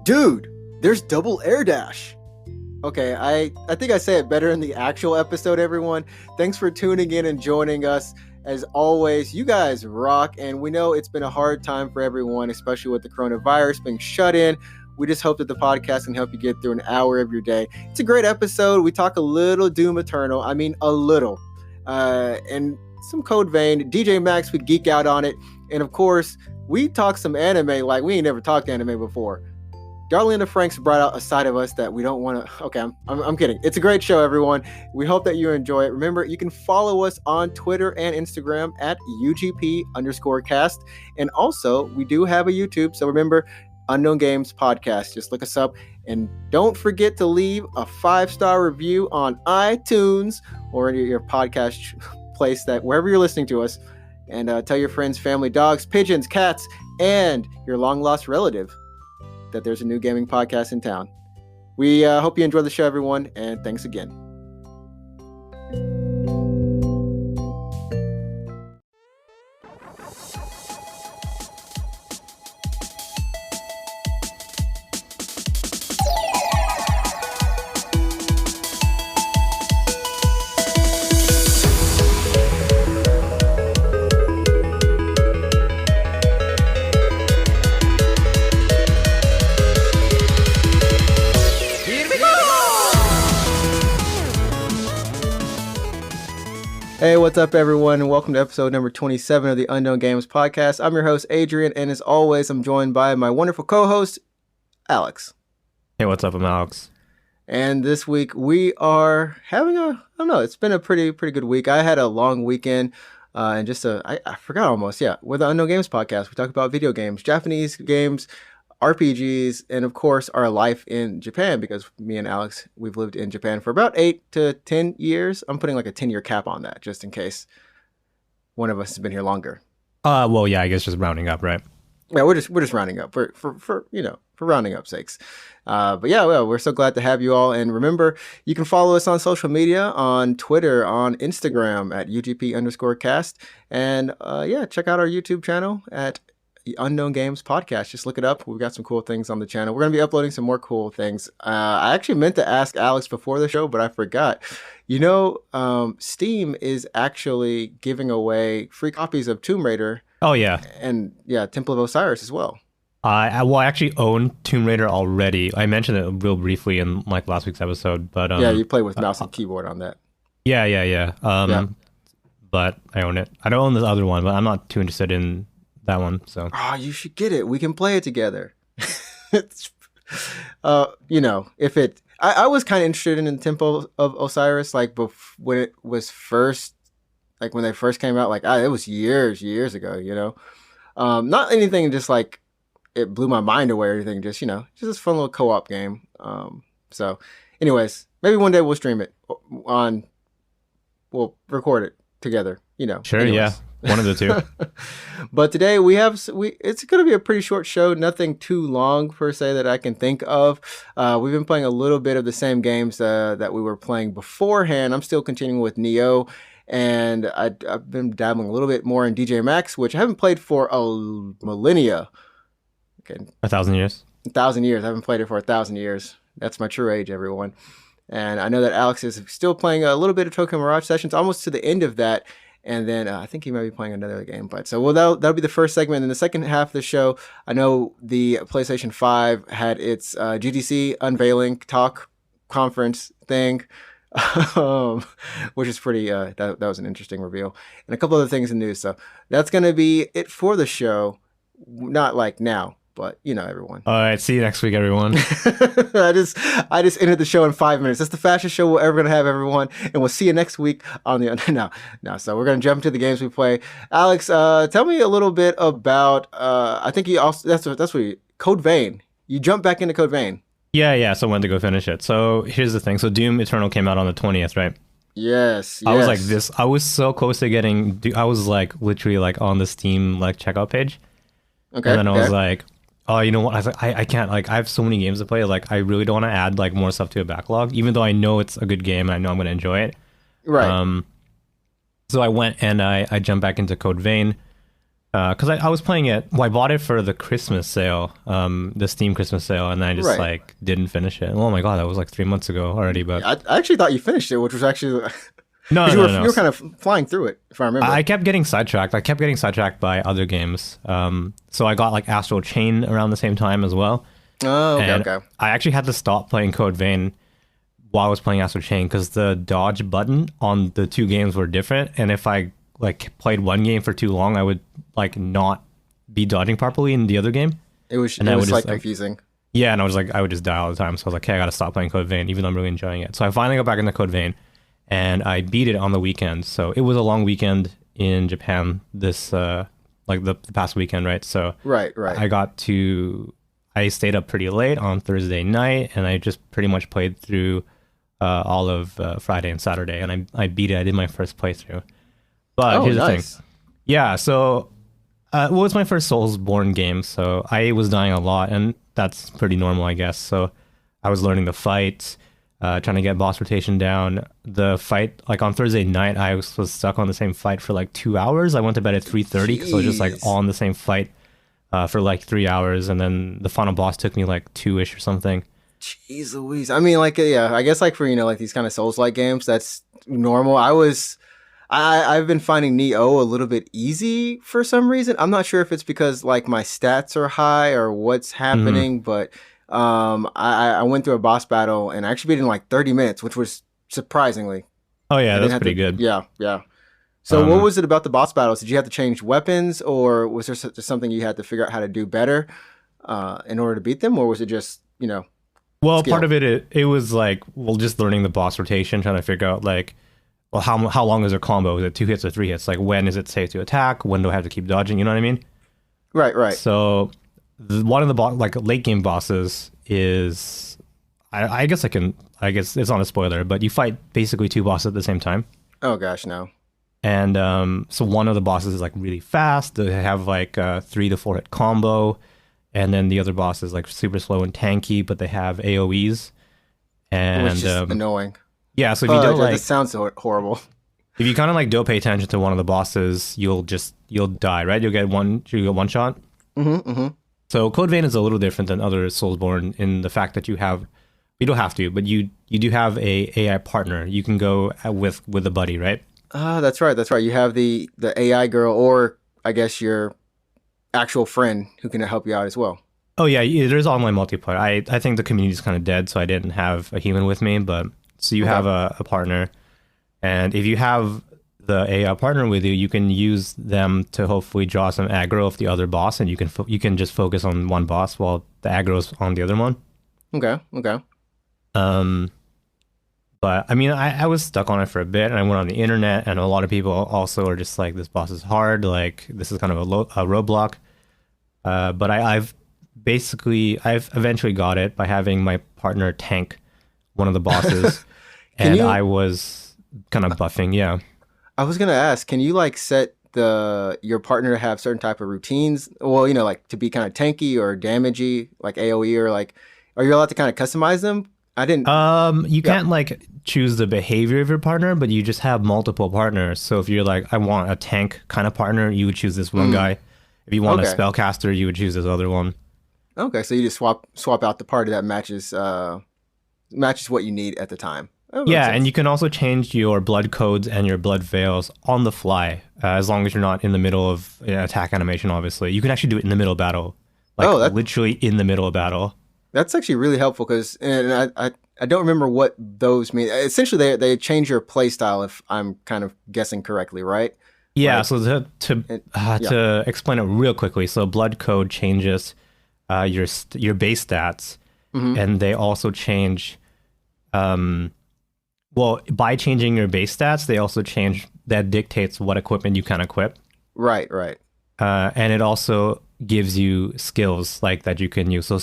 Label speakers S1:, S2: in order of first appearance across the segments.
S1: Dude, there's double air dash. Okay, I think I say it better in the actual episode, everyone. Thanks for tuning in and joining us. As always, you guys rock, and we know it's been a hard time for everyone, especially with the coronavirus being shut in. We just hope that the podcast can help you get through an hour of your day. It's a great episode. We talk a little Doom Eternal. I mean, a little. And some Code Vein. DJ Max would geek out on it. And of course, we talk some anime like we ain't never talked anime before. Darlene and FRANXX brought out a side of us that we don't want to... Okay, I'm kidding. It's a great show, everyone. We hope that you enjoy it. Remember, you can follow us on Twitter and Instagram at UGP_cast. And also, we do have a YouTube. So remember, Unknown Games Podcast. Just look us up. And don't forget to leave a 5-star review on iTunes or your podcast place, that wherever you're listening to us. And tell your friends, family, dogs, pigeons, cats, and your long-lost relative that there's a new gaming podcast in town. We hope you enjoy the show, everyone, and thanks again. Hey, what's up, everyone, and welcome to episode number 27 of the Unknown Games Podcast. I'm your host, Adrian, and as always, I'm joined by my wonderful co-host, Alex.
S2: Hey, what's up? I'm Alex.
S1: And this week, we are having I don't know, it's been a pretty good week. I had a long weekend, and I forgot almost, we're the Unknown Games Podcast. We talk about video games, Japanese games, RPGs, and of course our life in Japan, because me and Alex, we've lived in Japan for about 8 to 10 years. I'm putting like a 10-year cap on that just in case one of us has been here longer.
S2: Well, yeah, I guess just rounding up, right?
S1: Yeah, we're just rounding up for rounding up sakes. But yeah, well, we're so glad to have you all. And remember, you can follow us on social media, on Twitter, on Instagram at UGP_cast. And check out our YouTube channel at the Unknown Games Podcast. Just look it up. We've got some cool things on the channel. We're going to be uploading some more cool things. I actually meant to ask Alex before the show, but I forgot. Steam is actually giving away free copies of Tomb Raider.
S2: Oh, yeah.
S1: And Temple of Osiris as well.
S2: I actually own Tomb Raider already. I mentioned it real briefly in like last week's episode, but
S1: you play with mouse and keyboard on that.
S2: Yeah. But I own it. I don't own the other one, but I'm not too interested in that one. So
S1: you should get it. We can play it together. It's I was kind of interested in the Temple of Osiris, like when it was first, like when they first came out, like it was years ago, not anything just like it blew my mind away or anything, just this fun little co-op game. So anyways, maybe one day we'll stream it we'll record it together,
S2: Sure.
S1: Anyways.
S2: Yeah. One of the two.
S1: But today it's going to be a pretty short show. Nothing too long per se that I can think of. We've been playing a little bit of the same games that we were playing beforehand. I'm still continuing with Neo, and I've been dabbling a little bit more in DJ Max, which I haven't played for a millennia. Okay,
S2: 1,000 years.
S1: 1,000 years. I haven't played it for 1,000 years. That's my true age, everyone. And I know that Alex is still playing a little bit of Tokyo Mirage Sessions, almost to the end of that. And then I think he might be playing another game. But so, that'll be the first segment. And in the second half of the show, I know the PlayStation 5 had its GDC unveiling talk conference thing, which is pretty, that was an interesting reveal. And a couple other things in news. So that's going to be it for the show. Not like now, but everyone.
S2: All right. See you next week, everyone.
S1: I just ended the show in 5 minutes. That's the fastest show we're ever going to have, everyone. And we'll see you next week on the... No. So we're going to jump to the games we play. Alex, tell me a little bit about... I think you also... That's what Code Vein. You jumped back into Code Vein.
S2: Yeah. So I went to go finish it. So here's the thing. So Doom Eternal came out on the 20th, right?
S1: Yes.
S2: I was like this. I was so close to getting... I was like literally like on the Steam like checkout page. Okay. And then I was like... Oh, you know what? I was like, I can't, like, I have so many games to play. Like, I really don't want to add, like, more stuff to a backlog, even though I know it's a good game and I know I'm going to enjoy it.
S1: Right.
S2: So I went and I jumped back into Code Vein. Because I was playing it. Well, I bought it for the Christmas sale, the Steam Christmas sale, and then I just like didn't finish it. Oh my god, that was like 3 months ago already. But
S1: I actually thought you finished it, which was actually
S2: no,
S1: you
S2: no.
S1: were kind of flying through it, if I remember.
S2: I kept getting sidetracked. I kept getting sidetracked by other games. So I got like Astral Chain around the same time as well.
S1: Oh, okay,
S2: and
S1: okay.
S2: I actually had to stop playing Code Vein while I was playing Astral Chain because the dodge button on the two games were different, and if I like played one game for too long, I would like not be dodging properly in the other game.
S1: It was like confusing.
S2: Yeah, and I would just die all the time. So I was like, okay, I gotta stop playing Code Vein, even though I'm really enjoying it. So I finally got back into Code Vein, and I beat it on the weekend. So it was a long weekend in Japan this like the past weekend, right? So
S1: right.
S2: I stayed up pretty late on Thursday night, and I just pretty much played through all of Friday and Saturday, and I beat it. I did my first playthrough. But here's the thing. Yeah, so well, it's my first Soulsborne game, so I was dying a lot, and that's pretty normal, I guess. So I was learning the fight, trying to get boss rotation down. The fight, like on Thursday night, I was stuck on the same fight for like 2 hours. I went to bed at 3:30 because I was just like on the same fight for like 3 hours, and then the final boss took me like 2-ish or something.
S1: Jeez Louise. I mean, like, yeah, I guess like for, like these kind of Souls-like games, that's normal. I've been finding Neo a little bit easy for some reason. I'm not sure if it's because like my stats are high or what's happening, but I went through a boss battle and I actually beat it in like 30 minutes, which was surprisingly.
S2: Oh yeah, that's pretty good.
S1: Yeah. So what was it about the boss battles? Did you have to change weapons, or was there something you had to figure out how to do better in order to beat them, or was it just,
S2: Well,
S1: skill?
S2: part of it was like, well, just learning the boss rotation, trying to figure out like, well, how long is their combo? Is it 2 hits or 3 hits? Like, when is it safe to attack? When do I have to keep dodging? You know what I mean?
S1: Right.
S2: So one of the like late game bosses is, I guess it's not a spoiler, but you fight basically 2 bosses at the same time.
S1: Oh gosh, no.
S2: And so one of the bosses is like really fast. They have like a 3 to 4 hit combo. And then the other boss is like super slow and tanky, but they have AoEs. And
S1: which is annoying.
S2: Yeah, so if you don't like,
S1: this sounds horrible.
S2: If you kind of like don't pay attention to one of the bosses, you'll die, right? You'll get one shot.
S1: Mm-hmm.
S2: So Code Vein is a little different than other Soulsborne in the fact that you don't have to, but you do have a AI partner. You can go with a buddy, right?
S1: That's right. You have the AI girl, or I guess your actual friend who can help you out as well.
S2: Oh yeah, there's online multiplayer. I think the community is kind of dead, so I didn't have a human with me, but so you have a partner, and if you have the AI partner with you, you can use them to hopefully draw some aggro of the other boss, and you can just focus on one boss while the aggro is on the other one.
S1: Okay.
S2: But I mean, I was stuck on it for a bit, and I went on the internet, and a lot of people also are just like, this boss is hard, like this is kind of a roadblock. But I've eventually got it by having my partner tank one of the bosses, and I was kind of buffing. Yeah,
S1: I was gonna ask, can you like set your partner to have certain type of routines? Well, like to be kind of tanky or damagey, like AOE, or like, are you allowed to kind of customize them? I didn't.
S2: You can't like choose the behavior of your partner, but you just have multiple partners. So if you're like, I want a tank kind of partner, you would choose this one guy. If you want a spellcaster, you would choose this other one.
S1: Okay, so you just swap out the party that matches what you need at the time.
S2: Yeah, and you can also change your blood codes and your blood veils on the fly, as long as you're not in the middle of an attack animation, obviously. You can actually do it in the middle of battle. Like, literally in the middle of battle.
S1: That's actually really helpful, because I don't remember what those mean. Essentially, they change your play style, if I'm kind of guessing correctly, right?
S2: Yeah, like, so to explain it real quickly, so blood code changes your base stats, and they also change... well, by changing your base stats, they also change, that dictates what equipment you can equip.
S1: Right.
S2: And it also gives you skills like that you can use. So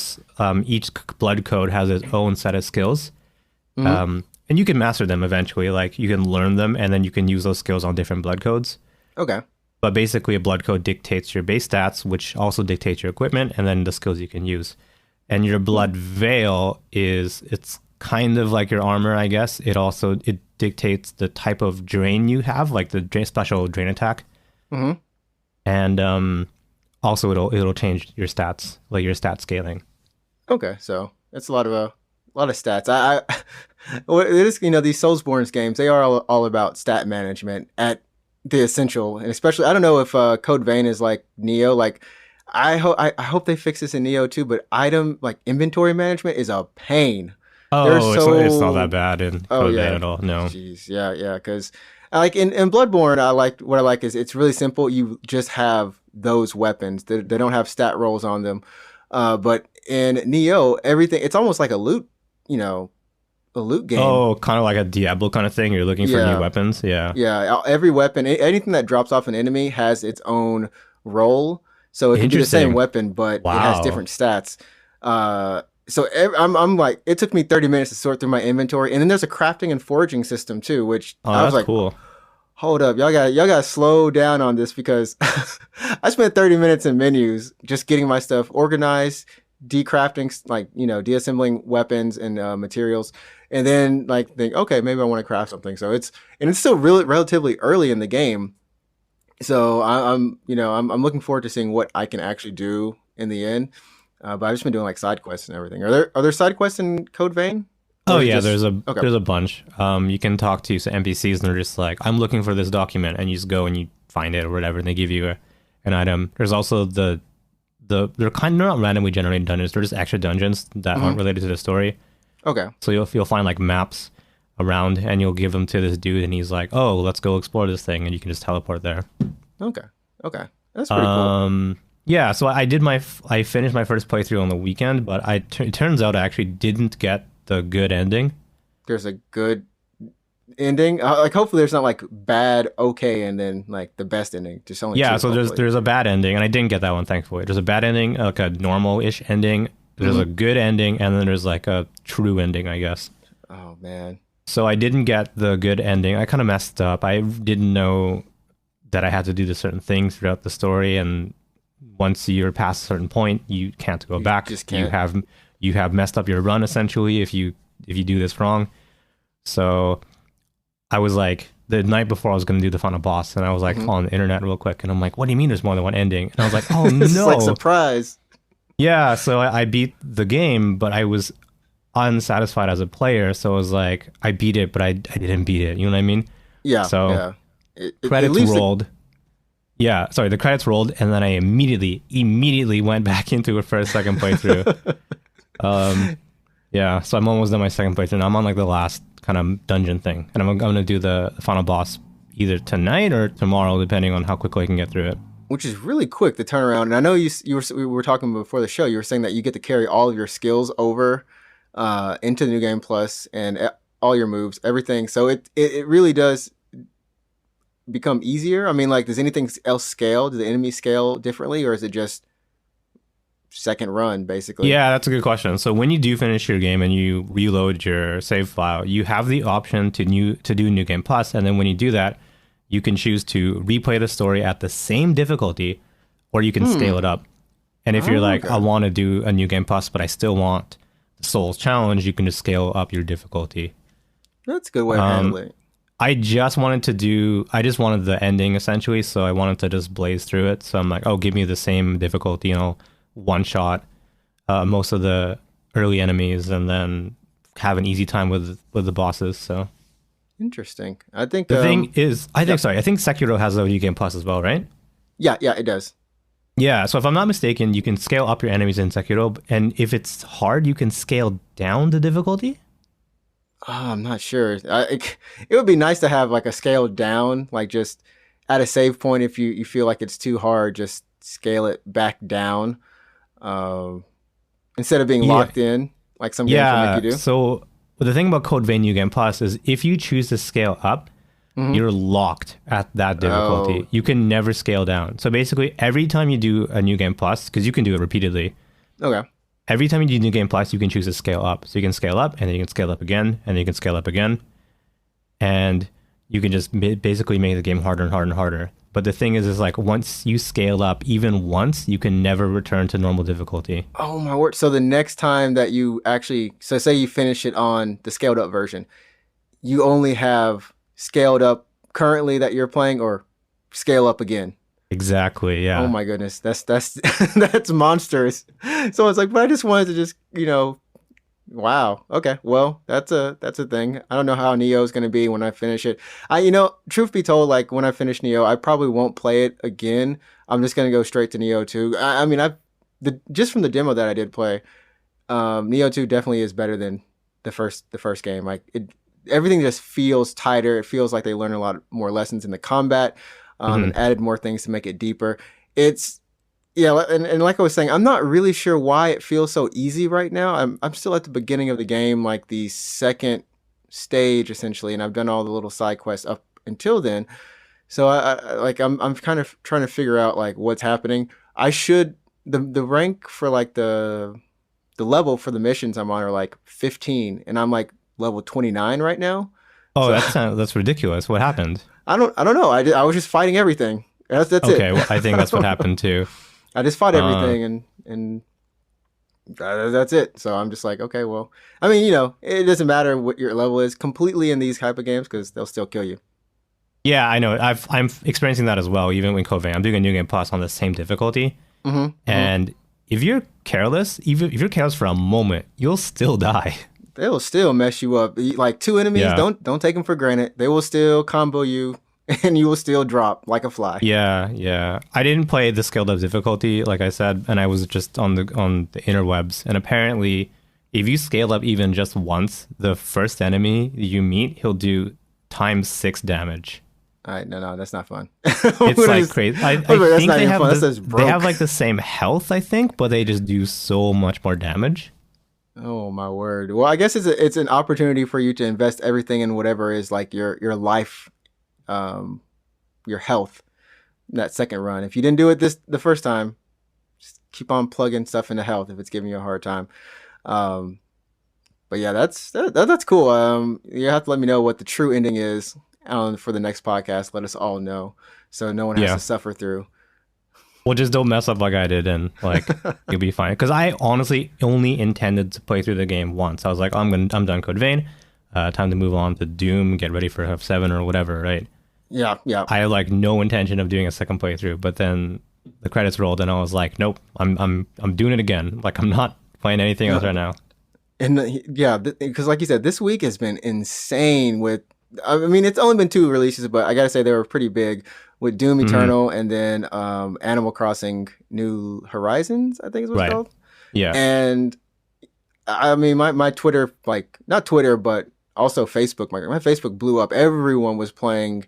S2: each blood code has its own set of skills. And you can master them eventually. Like you can learn them, and then you can use those skills on different blood codes.
S1: Okay.
S2: But basically a blood code dictates your base stats, which also dictates your equipment, and then the skills you can use. And your blood veil it's kind of like your armor, I guess. It dictates the type of drain you have, like the special drain attack. and also it'll change your stats, like your stat scaling.
S1: Okay, so it's a lot of stats. Well, it is, these Soulsborne games, they are all about stat management at the essential, and especially I don't know if Code Vein is like Neo. Like I hope they fix this in Neo too. But item like inventory management is a pain. They're
S2: Oh, it's not that
S1: so
S2: bad in
S1: oh
S2: Code Vein
S1: yeah,
S2: at all. No.
S1: jeez, yeah, because like in Bloodborne, what I like is it's really simple. You just have those weapons. They don't have stat rolls on them. But in Neo, everything it's almost like you know, a loot game.
S2: Oh, kind of like a Diablo kind of thing. You're looking for new
S1: Yeah,
S2: weapons. Yeah.
S1: yeah. Every weapon, anything that drops off an enemy has its own role. So it can be the same
S2: Interesting.
S1: weapon, but it has
S2: Wow.
S1: different stats. I'm like, it took me 30 minutes to sort through my inventory, and then there's a crafting and foraging system too, which
S2: Oh,
S1: I was
S2: that's
S1: like,
S2: cool.
S1: hold up, y'all got to slow down on this because I spent 30 minutes in menus just getting my stuff organized, decrafting, like deassembling weapons and materials, and then like think, okay, maybe I want to craft something. So it's still really relatively early in the game, so I'm looking forward to seeing what I can actually do in the end. But I've just been doing like side quests and everything. Are there side quests in Code Vein,
S2: Oh
S1: or is it
S2: yeah,
S1: just okay?
S2: there's a bunch. You can talk to some NPCs and they're just like, I'm looking for this document, and you just go and you find it or whatever, and they give you an item. There's also they're kind of not randomly generated dungeons. They're just extra dungeons that aren't
S1: Hmm.
S2: related to the story.
S1: Okay,
S2: So you'll find like maps around, and you'll give them to this dude, and he's like, oh, let's go explore this thing, and you can just teleport there.
S1: okay, okay. That's pretty cool.
S2: Yeah. So I finished my first playthrough on the weekend, but it turns out I actually didn't get the good ending.
S1: There's a good ending. Like hopefully there's not like bad, okay, and then like the best ending. Just only
S2: Yeah,
S1: two,
S2: so
S1: hopefully.
S2: there's a bad ending, and I didn't get that one, thankfully. There's a bad ending, like a normal-ish ending. There's a
S1: Hmm.
S2: good ending, and then there's like a true ending, I guess.
S1: Oh man.
S2: So I didn't get the good ending. I kind of messed up. I didn't know that I had to do the certain things throughout the story, and once you're past a certain point, you can't go
S1: You
S2: back.
S1: just can't.
S2: You have messed up your run essentially if you do this wrong. So I was like, the night before I was going to do the final boss, and I was like
S1: Mhm.
S2: on the internet real quick, and I'm like, what do you mean there's more than one ending? And I was like, oh
S1: It's like
S2: no.
S1: surprise.
S2: Yeah, so I beat the game, but I was unsatisfied as a player. So I was like, I beat it, but I didn't beat it. You know what I mean?
S1: Yeah,
S2: So
S1: yeah. It
S2: credits
S1: leaves the
S2: rolled. Yeah, sorry, the credits rolled, and then I immediately went back into it for a second playthrough. Yeah, so I'm almost done my second playthrough. Now I'm on like the last kind of dungeon thing, and I'm going to do the final boss either tonight or tomorrow, depending on how quickly I can get through it.
S1: which is really quick to turn around. And I know we were talking before the show. You were saying that you get to carry all of your skills over into the new game plus and all your moves, everything. So it really does become easier. I mean, like, does anything else scale? Do the enemies scale differently, or is it just second run basically?
S2: Yeah, that's a good question. So when you do finish your game and you reload your save file, you have the option to do New Game Plus, and then when you do that, you can choose to replay the story at the same difficulty, or you can scale it up. And if you're
S1: Oh,
S2: like,
S1: okay.
S2: I want to do a New Game Plus, but I still want the Souls Challenge, you can just scale up your difficulty.
S1: That's a good way of handling it.
S2: I just wanted the ending essentially, so I wanted to just blaze through it. So I'm like, oh, give me the same difficulty, and I'll one shot most of the early enemies, and then have an easy time with the bosses. So
S1: Interesting. I think
S2: the thing is, I
S1: yep.
S2: think Sekiro has a New Game Plus as well, right?
S1: yeah, it does.
S2: Yeah. So if I'm not mistaken, you can scale up your enemies in Sekiro, and if it's hard, you can scale down the difficulty.
S1: Oh, I'm not sure. It would be nice to have like a scale down, like just at a save point. If you feel like it's too hard, just scale it back down um, instead of being
S2: Yeah.
S1: locked in, like some games will
S2: Yeah.
S1: make you do.
S2: So the thing about Code Vein New Game Plus is if you choose to scale up,
S1: Mhm.
S2: you're locked at that difficulty.
S1: Oh,
S2: You can never scale down. So basically, every time you do a New Game Plus, because you can do it repeatedly,
S1: okay.
S2: every time you do New Game Plus, you can choose to scale up. So you can scale up, and then you can scale up again, and then you can scale up again, and you can just basically make the game harder and harder and harder. But the thing is like once you scale up, even once, you can never return to normal difficulty.
S1: Oh my word! So the next time that you actually, so say you finish it on the scaled up version, you only have scaled up currently that you're playing, or scale up again.
S2: Exactly.
S1: Oh
S2: Yeah.
S1: my goodness, that's that's monstrous. So it's like, but I just wanted to just, wow. Okay. Well, that's a thing. I don't know how Neo is going to be when I finish it. Truth be told, like when I finish Neo, I probably won't play it again. I'm just going to go straight to Neo 2. I mean, just from the demo that I did play, Neo 2 definitely is better than the first game. Like everything just feels tighter. It feels like they learned a lot more lessons in the combat,
S2: Hmm.
S1: and added more things to make it deeper. It's yeah, and like I was saying, I'm not really sure why it feels so easy right now. I'm still at the beginning of the game, like the second stage essentially, and I've done all the little side quests up until then. So I'm kind of trying to figure out like what's happening. I should the rank for like the level for the missions I'm on are like 15, and I'm like level 29 right now.
S2: Oh,
S1: So
S2: that's ridiculous. What happened?
S1: I don't know. I was just fighting everything. That's it.
S2: Okay, well, I think that's what happened too.
S1: I just fought
S2: Uh,
S1: everything, and that's it. So I'm just like, okay, well, I mean, it doesn't matter what your level is completely in these type of games because they'll still kill you.
S2: yeah, I know. I'm experiencing that as well. Even when Coving, I'm doing a new game plus on the same difficulty,
S1: Mm-hmm, mm-hmm.
S2: and if you're careless, even if you're careless for a moment, you'll still die.
S1: They will still mess you up. Like two enemies,
S2: Yeah.
S1: don't take them for granted. They will still combo you, and you will still drop like a fly.
S2: Yeah, yeah. I didn't play the scaled up difficulty, like I said, and I was just on the interwebs. And apparently, if you scale up even just once, the first enemy you meet, he'll do times 6 damage.
S1: All right, no, that's not fun.
S2: It's like crazy. I
S1: That's
S2: think
S1: not
S2: they
S1: even
S2: have
S1: fun. That
S2: the,
S1: says
S2: they have
S1: broke.
S2: like the same health, I think, but they just do so much more damage.
S1: Oh my word. Well, I guess it's an opportunity for you to invest everything in whatever is like your life, um, your health in that second run. If you didn't do it the first time, just keep on plugging stuff into health if it's giving you a hard time. Um, but yeah, that's cool. You have to let me know what the true ending is for the next podcast. Let us all know so no one has to
S2: Yeah.
S1: suffer through.
S2: Well, just don't mess up like I did, and like you'll be fine. Because I honestly only intended to play through the game once. I was like, I'm done Code Vein. Time to move on to Doom, get ready for F7 or whatever, right?
S1: Yeah, yeah.
S2: I had like no intention of doing a second playthrough, but then the credits rolled, and I was like, nope, I'm doing it again. Like I'm not playing anything else right now.
S1: And yeah, because like you said, this week has been insane with. I mean, it's only been two releases, but I gotta say they were pretty big with Doom
S2: Hmm.
S1: Eternal and then Animal Crossing New Horizons, I think is what it's
S2: Right.
S1: called.
S2: Yeah.
S1: And I mean, my Twitter, like not Twitter, but also Facebook. My Facebook blew up. Everyone was playing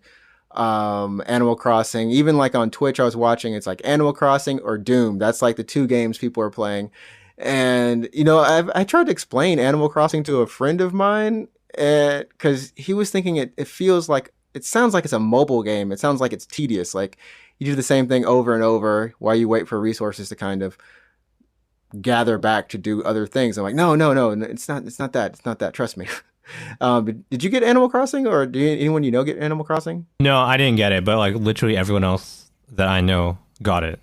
S1: Animal Crossing. Even like on Twitch, I was watching. It's like Animal Crossing or Doom. That's like the two games people are playing. And I tried to explain Animal Crossing to a friend of mine, because he was thinking it feels like it sounds like it's a mobile game. It sounds like it's tedious. Like you do the same thing over and over while you wait for resources to kind of gather back to do other things. I'm like, no, no, no, it's not. It's not that. It's not that. Trust me. Did you get Animal Crossing, or anyone get Animal Crossing?
S2: No, I didn't get it, but like literally everyone else that I know got it.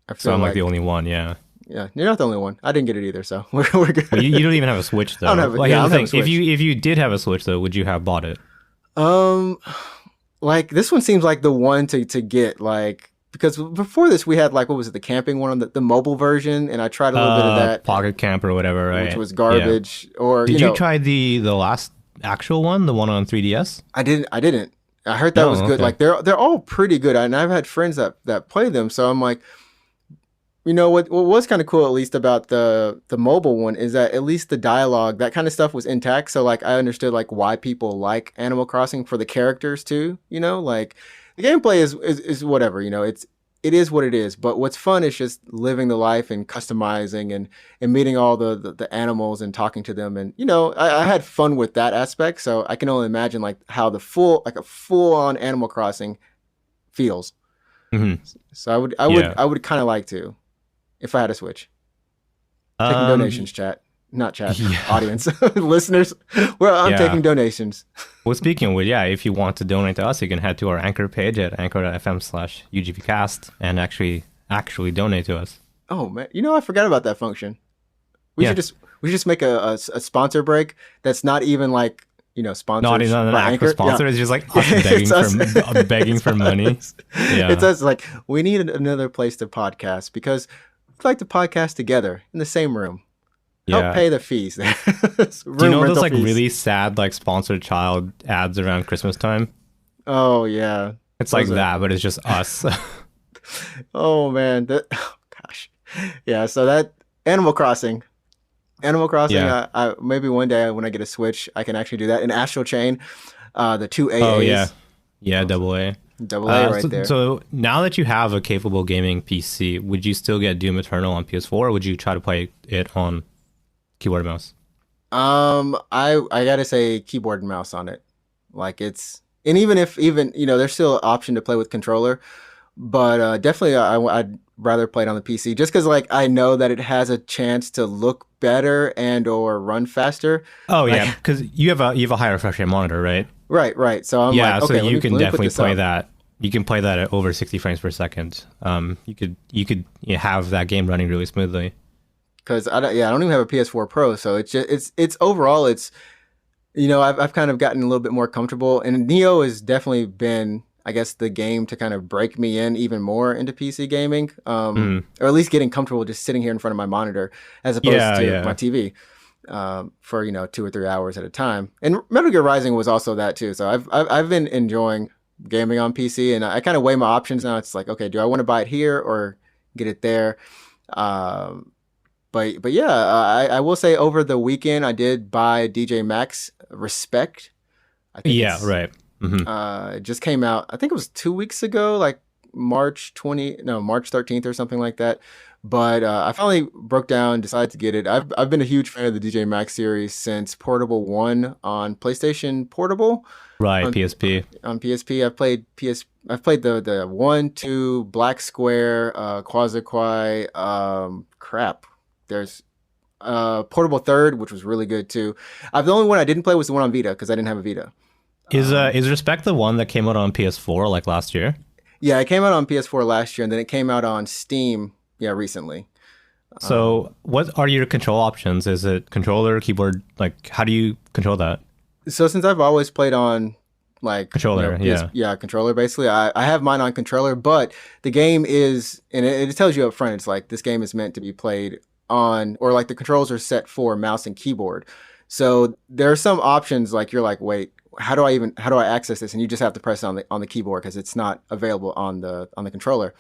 S1: I
S2: So
S1: feel
S2: I'm like the
S1: like,
S2: only one. Yeah.
S1: yeah, you're not the only one. I didn't get it either, so we're good.
S2: Well, you don't even have a Switch
S1: I don't
S2: though.
S1: have it.
S2: Like
S1: Yeah, I
S2: here's
S1: don't
S2: the
S1: have a
S2: thing: if
S1: Switch.
S2: you did have a Switch though, would you have bought it?
S1: Um, like this one seems like the one to get, like, because before this we had like, what was it, the camping one on the mobile version, and I tried a little bit of that,
S2: Pocket Camp or whatever,
S1: which
S2: right?
S1: was
S2: Yeah.
S1: garbage. Or
S2: Did you try the last actual one, the one on 3DS?
S1: I didn't. I heard that was
S2: No.
S1: good.
S2: Okay.
S1: Like they're all pretty good, and I've had friends that play them. So I'm like, what was kind of cool, at least about the mobile one, is that at least the dialogue, that kind of stuff was intact. So like I understood like why people like Animal Crossing for the characters too. Like the gameplay is whatever. It is what it is. But what's fun is just living the life and customizing and meeting all the animals and talking to them. And I had fun with that aspect. So I can only imagine like how a full on Animal Crossing feels.
S2: Hmm.
S1: So I would I would
S2: Yeah.
S1: I would kind of like to, if I had a Switch. Taking
S2: Um.
S1: donations, chat. Not chat,
S2: Yeah.
S1: audience, listeners. Well, I'm
S2: Yeah.
S1: taking donations.
S2: Well, speaking of which, yeah, if you want to donate to us, you can head to our Anchor page at anchor.fm/UGPcast and actually donate to us.
S1: Oh man, I forgot about that function. We
S2: Yeah.
S1: should just we should just make a sponsor break that's not even like sponsored
S2: not an
S1: by
S2: actual
S1: Anchor.
S2: sponsor.
S1: Yeah.
S2: It's just like us begging begging for money. Yeah.
S1: It's us like we need another place to podcast because we like to podcast together in the same room. Help pay the fees.
S2: Do you know those like
S1: fees.
S2: really sad like sponsored child ads around Christmas time?
S1: Oh yeah,
S2: it's like that, but it's just us.
S1: Oh man, gosh, yeah. So that Animal Crossing. Yeah. I maybe one day when I get a Switch, I can actually do that. And Astral Chain, the two AAs.
S2: Oh yeah, double A
S1: right there.
S2: So now that you have a capable gaming PC, would you still get Doom Eternal on PS4, or would you try to play it on keyboard and mouse?
S1: I gotta say keyboard and mouse on it. Like and even there's still an option to play with controller, but definitely I'd rather play it on the PC just because like I know that it has a chance to look better and or run faster.
S2: Oh yeah, because you have a higher refresh rate monitor, right?
S1: Right. So I'm like, okay,
S2: so you can definitely play
S1: up.
S2: that. You can play that at over 60 frames per second. You could have that game running really smoothly.
S1: Because I don't even have a PS4 Pro, so it's overall I've kind of gotten a little bit more comfortable, and Neo has definitely been, I guess, the game to kind of break me in even more into PC gaming, or at least getting comfortable just sitting here in front of my monitor as opposed to my TV for 2 or 3 hours at a time. And Metal Gear Rising was also that too. So I've been enjoying gaming on PC, and I kind of weigh my options now. It's like, okay, do I want to buy it here or get it there? But yeah, I will say over the weekend I did buy DJ Max Respect. I think
S2: right.
S1: It just came out. I think it was 2 weeks ago, like March 13th or something like that. But I finally broke down, decided to get it. I've been a huge fan of the DJ Max series since Portable 1 on PlayStation Portable.
S2: Right, PSP.
S1: On PSP, I've played the 1, 2, Black Square, Quasiquai, There's Portable Third, which was really good too. The only one I didn't play was the one on Vita because I didn't have a Vita.
S2: Is Respect the one that came out on PS4 like last year?
S1: Yeah, it came out on PS4 last year, and then it came out on Steam, recently.
S2: So what are your control options? Is it controller, keyboard? Like, how do you control that?
S1: So since I've always played on like
S2: controller,
S1: controller, basically, I have mine on controller, but the game is, and it tells you up front, it's like this game is meant to be played on, or like the controls are set for mouse and keyboard. So there are some options like you're like, wait, how do I access this? And you just have to press it on the keyboard because it's not available on the controller.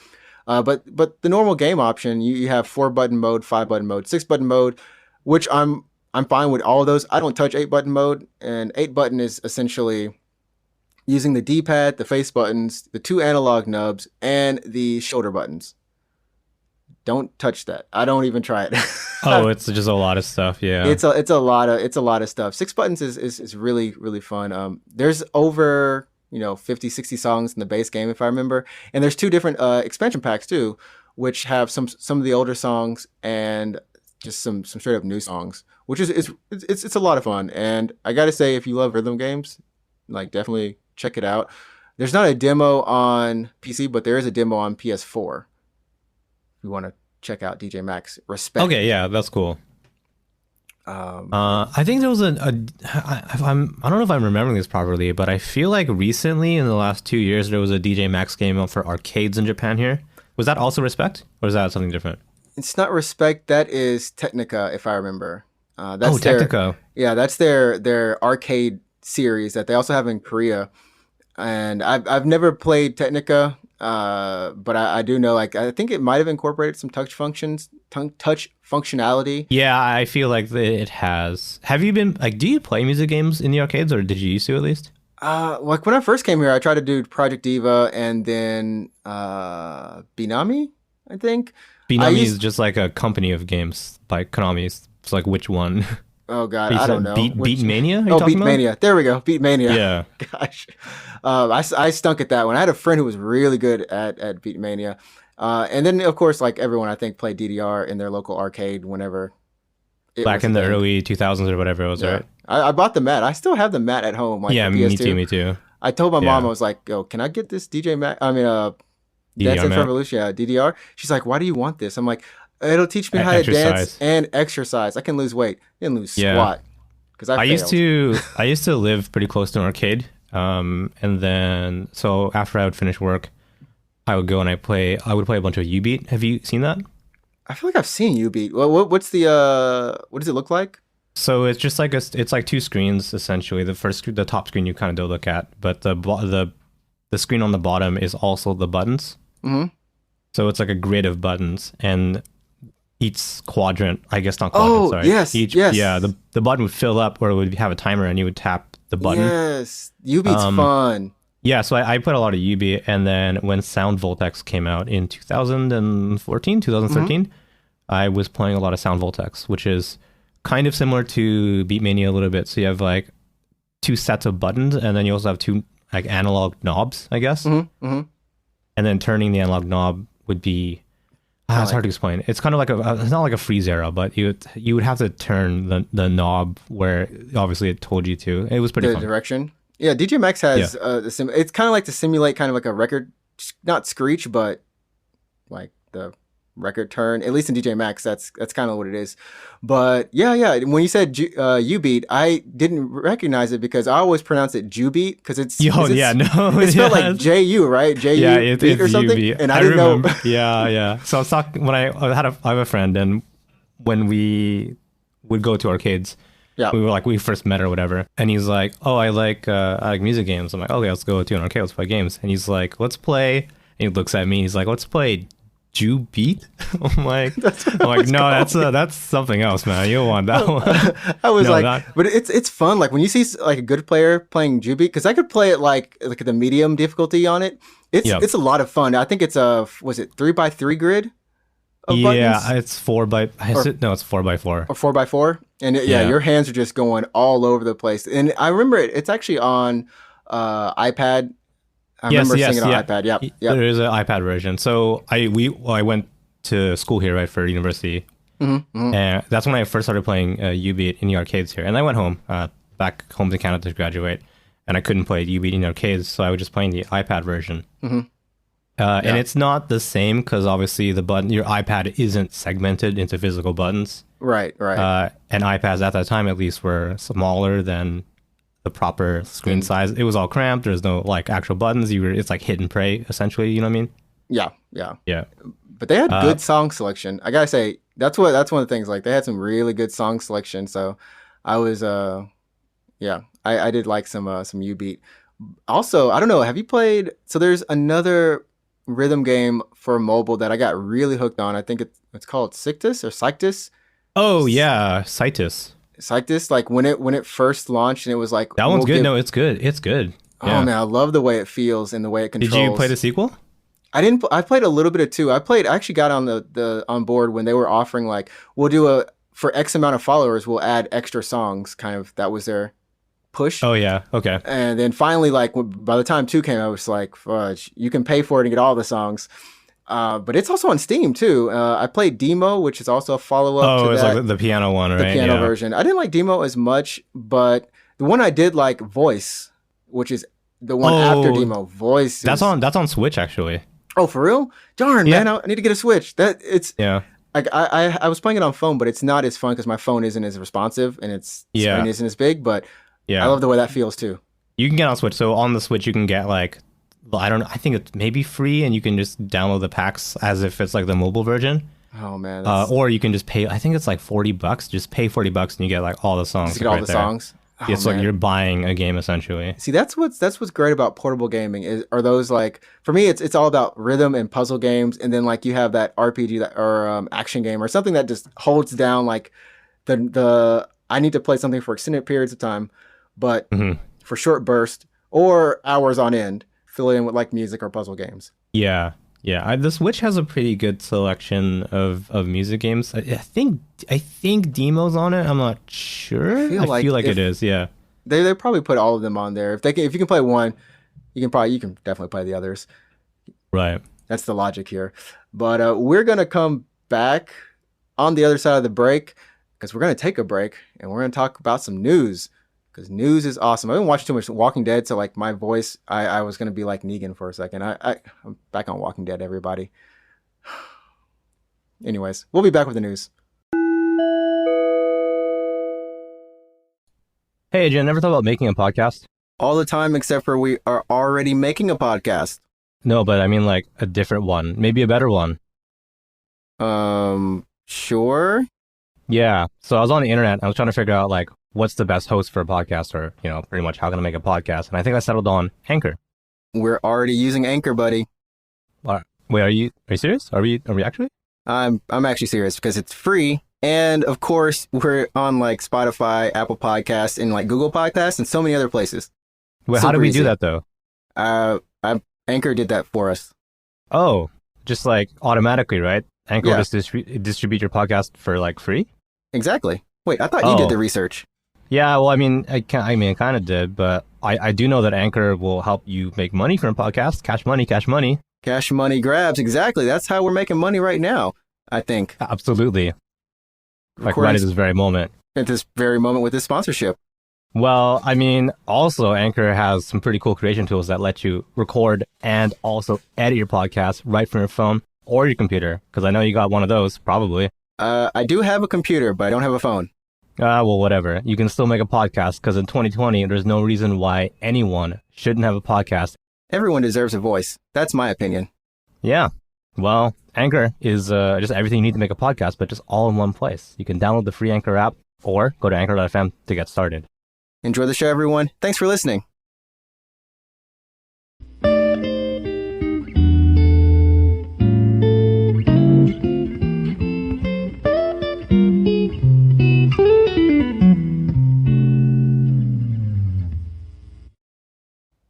S1: But the normal game option, you have 4-button mode, 5-button mode, 6-button mode, which I'm fine with all of those. I don't touch 8-button mode, and 8-button is essentially using the D-pad, the face buttons, the 2 analog nubs, and the shoulder buttons. Don't touch that. I don't even try it.
S2: Oh, it's just a lot of stuff. Yeah,
S1: it's a lot of stuff. 6 buttons is really, really fun. There's over 50, 60 songs in the base game, if I remember. And there's 2 different expansion packs too, which have some of the older songs and just some straight up new songs, which is it's a lot of fun. And I gotta say, if you love rhythm games, like definitely check it out. There's not a demo on PC, but there is a demo on PS4. If you want to check out DJ Max Respect.
S2: Okay, yeah, that's cool. I think there was I don't know if I'm remembering this properly, but I feel like recently in the last 2 years there was a DJ Max game up for arcades in Japan here. Was that also Respect, or is that something different?
S1: It's not Respect. That is Technica, if I remember.
S2: That's Technica.
S1: That's their arcade series that they also have in Korea. And I've never played Technica, but I do know, like, I think it might have incorporated some touch functionality.
S2: Yeah, I feel like it has. Have you been, like, do you play music games in the arcades, or did you used to at least?
S1: Like when I first came here, I tried to do Project Diva and then Binami, I think.
S2: Binami is just like a company of games by Konami. It's like, which one?
S1: Oh God, I don't know.
S2: Beatmania?
S1: Beatmania. There we go. Beatmania.
S2: Yeah.
S1: Gosh, I stunk at that one. I had a friend who was really good at Beatmania, and then of course, like everyone, I think played DDR in their local arcade whenever.
S2: Back in the early 2000s or whatever it was, right?
S1: I bought the mat. I still have the mat at home. Like
S2: yeah, me too.
S1: I told my mom, I was like, "Yo, can I get this DJ mat? I mean, Dance Dance Revolution, DDR." She's like, "Why do you want this?" I'm like, "It'll teach me how to dance and exercise. I can lose weight and lose squat." Because I
S2: used
S1: failed.
S2: to I used to live pretty close to an arcade. And then so after I would finish work, I would go and I would play a bunch of U-Beat. Have you seen that?
S1: I feel like I've seen UB. What's the what does it look like?
S2: So it's just like it's like two screens essentially. The top screen you kind of don't look at, but the screen on the bottom is also the buttons.
S1: Mm-hmm.
S2: So it's like a grid of buttons, and each quadrant, I guess not quadrant,
S1: Oh,
S2: sorry.
S1: yes, yes.
S2: Yeah, the button would fill up, or it would have a timer, and you would tap the button.
S1: Yes, UB's fun.
S2: Yeah, so I played a lot of UB, and then when Sound Voltex came out in 2014, 2013, I was playing a lot of Sound Voltex, which is kind of similar to Beatmania a little bit. So you have like two sets of buttons, and then you also have two like analog knobs, I guess. And then turning the analog knob would be it's hard to explain. It's kind of like it's not like a freeze arrow, but you would have to turn the knob where obviously it told you to. It was pretty fun.
S1: Direction. Yeah, DJ Max has it's kind of like to simulate kind of like a record, not screech, but like the record turn. At least in DJ Max, that's kind of what it is. But yeah. When you said U-Beat, I didn't recognize it because I always pronounce it Ju-Beat because it's
S2: no,
S1: it's spelled like J-U, right? J-U beat or something.
S2: U-Beat.
S1: And I didn't
S2: remember.
S1: know.
S2: Yeah. So I was talking when I have a friend, and when we would go to arcades. Yeah, we first met or whatever, and he's like, "Oh, I like music games." I'm like, "Okay, let's go to an arcade, let's play games." And he's like, "Let's play." And he looks at me, he's like, "Let's play Ju-Beat." I'm like, "No, that's something else, man. You don't want that one."
S1: I was but it's fun. Like when you see like a good player playing Ju-Beat, because I could play it like the medium difficulty on it. It's a lot of fun. I think it's was it 3x3 grid?
S2: Yeah, it's 4x4 or
S1: 4x4, and your hands are just going all over the place. And I remember it's actually on iPad. I remember seeing it on iPad. Yep.
S2: There is an iPad version. So I went to school here, right, for university, and that's when I first started playing U-Beat in the arcades here. And I went home back home to Canada to graduate, and I couldn't play U-Beat in the arcades, so I was just playing the iPad version. And it's not the same because obviously your iPad isn't segmented into physical buttons. Right. And iPads at that time at least were smaller than the proper screen size. It was all cramped. There's no like actual buttons. It's like hit and pray essentially. You know what I mean?
S1: Yeah. But they had good song selection. I gotta say that's one of the things. Like they had some really good song selection. So I was I did like some U-Beat. Also, I don't know. Have you played? So there's another rhythm game for mobile that I got really hooked on. I think it's called Cyctus or Cyctus.
S2: Oh yeah, Cyctus.
S1: Like when it first launched, and it was like
S2: that one's good. No, it's good. It's good.
S1: Oh man, I love the way it feels and the way it controls.
S2: Did you play the sequel?
S1: I didn't. I played a little bit of 2. I actually got on on board when they were offering like we'll do for X amount of followers we'll add extra songs. Kind of that was their push.
S2: Oh yeah, okay.
S1: And then finally, like by the time 2 came, I was like, fudge, you can pay for it and get all the songs. But it's also on Steam too. I played Demo, which is also a follow-up to
S2: it's
S1: that.
S2: like the piano one, right?
S1: The piano version. I didn't like Demo as much, but the one I did like, Voice, which is the one after Demo. Voice.
S2: That's on Switch actually.
S1: Oh, for real? Darn, man, I need to get a Switch. Like I was playing it on phone, but it's not as fun because my phone isn't as responsive and its screen isn't as big. But I love the way that feels too.
S2: You can get on Switch. So on the Switch, you can get like, I don't know, I think it's maybe free, and you can just download the packs as if it's like the mobile version.
S1: Oh man.
S2: Or you can just pay, I think it's like $40. Just pay $40 and you get like all the songs.
S1: Just get all the songs.
S2: Oh, it's like you're buying a game essentially.
S1: See, that's what's great about portable gaming are those like, for me it's all about rhythm and puzzle games, and then like you have that RPG or action game or something that just holds down like the I need to play something for extended periods of time, but for short bursts or hours on end, fill it in with like music or puzzle games.
S2: Yeah. The Switch has a pretty good selection of music games. I think Demo's on it. I'm not sure. I feel like it is. Yeah.
S1: They probably put all of them on there. If you can play one, you can definitely play the others.
S2: Right.
S1: That's the logic here. But we're gonna come back on the other side of the break because we're gonna take a break and we're gonna talk about some news. Because news is awesome. I've been watching too much Walking Dead, so like my voice, I was gonna be like Negan for a second. I'm back on Walking Dead, everybody. Anyways, we'll be back with the news.
S2: Hey, Adrian, never thought about making a podcast?
S1: All the time, except for we are already making a podcast.
S2: No, but I mean like a different one, maybe a better one.
S1: Sure.
S2: Yeah. So I was on the internet. I was trying to figure out like what's the best host for a podcast, or pretty much how can I make a podcast? And I think I settled on Anchor.
S1: We're already using Anchor, buddy.
S2: Wait, are you serious? Are we actually?
S1: I'm actually serious because it's free. And of course, we're on like Spotify, Apple Podcasts, and like Google Podcasts, and so many other places.
S2: Wait, how do we do that though?
S1: Anchor did that for us.
S2: Oh, just like automatically, right? Anchor
S1: Yeah.
S2: will just distribute your podcast for like free?
S1: Exactly. Wait, I thought you did the research.
S2: Yeah, well, I mean, I kind of did, but I do know that Anchor will help you make money from a podcast. Cash money.
S1: Cash money grabs. Exactly. That's how we're making money right now, I think.
S2: Absolutely. Like right at this very moment.
S1: At this very moment with this sponsorship.
S2: Well, I mean, also Anchor has some pretty cool creation tools that let you record and also edit your podcast right from your phone or your computer, because I know you got one of those, probably.
S1: I do have a computer, but I don't have a phone.
S2: Well, whatever. You can still make a podcast, because in 2020, there's no reason why anyone shouldn't have a podcast.
S1: Everyone deserves a voice. That's my opinion.
S2: Yeah. Well, Anchor is just everything you need to make a podcast, but just all in one place. You can download the free Anchor app or go to anchor.fm to get started.
S1: Enjoy the show, everyone. Thanks for listening.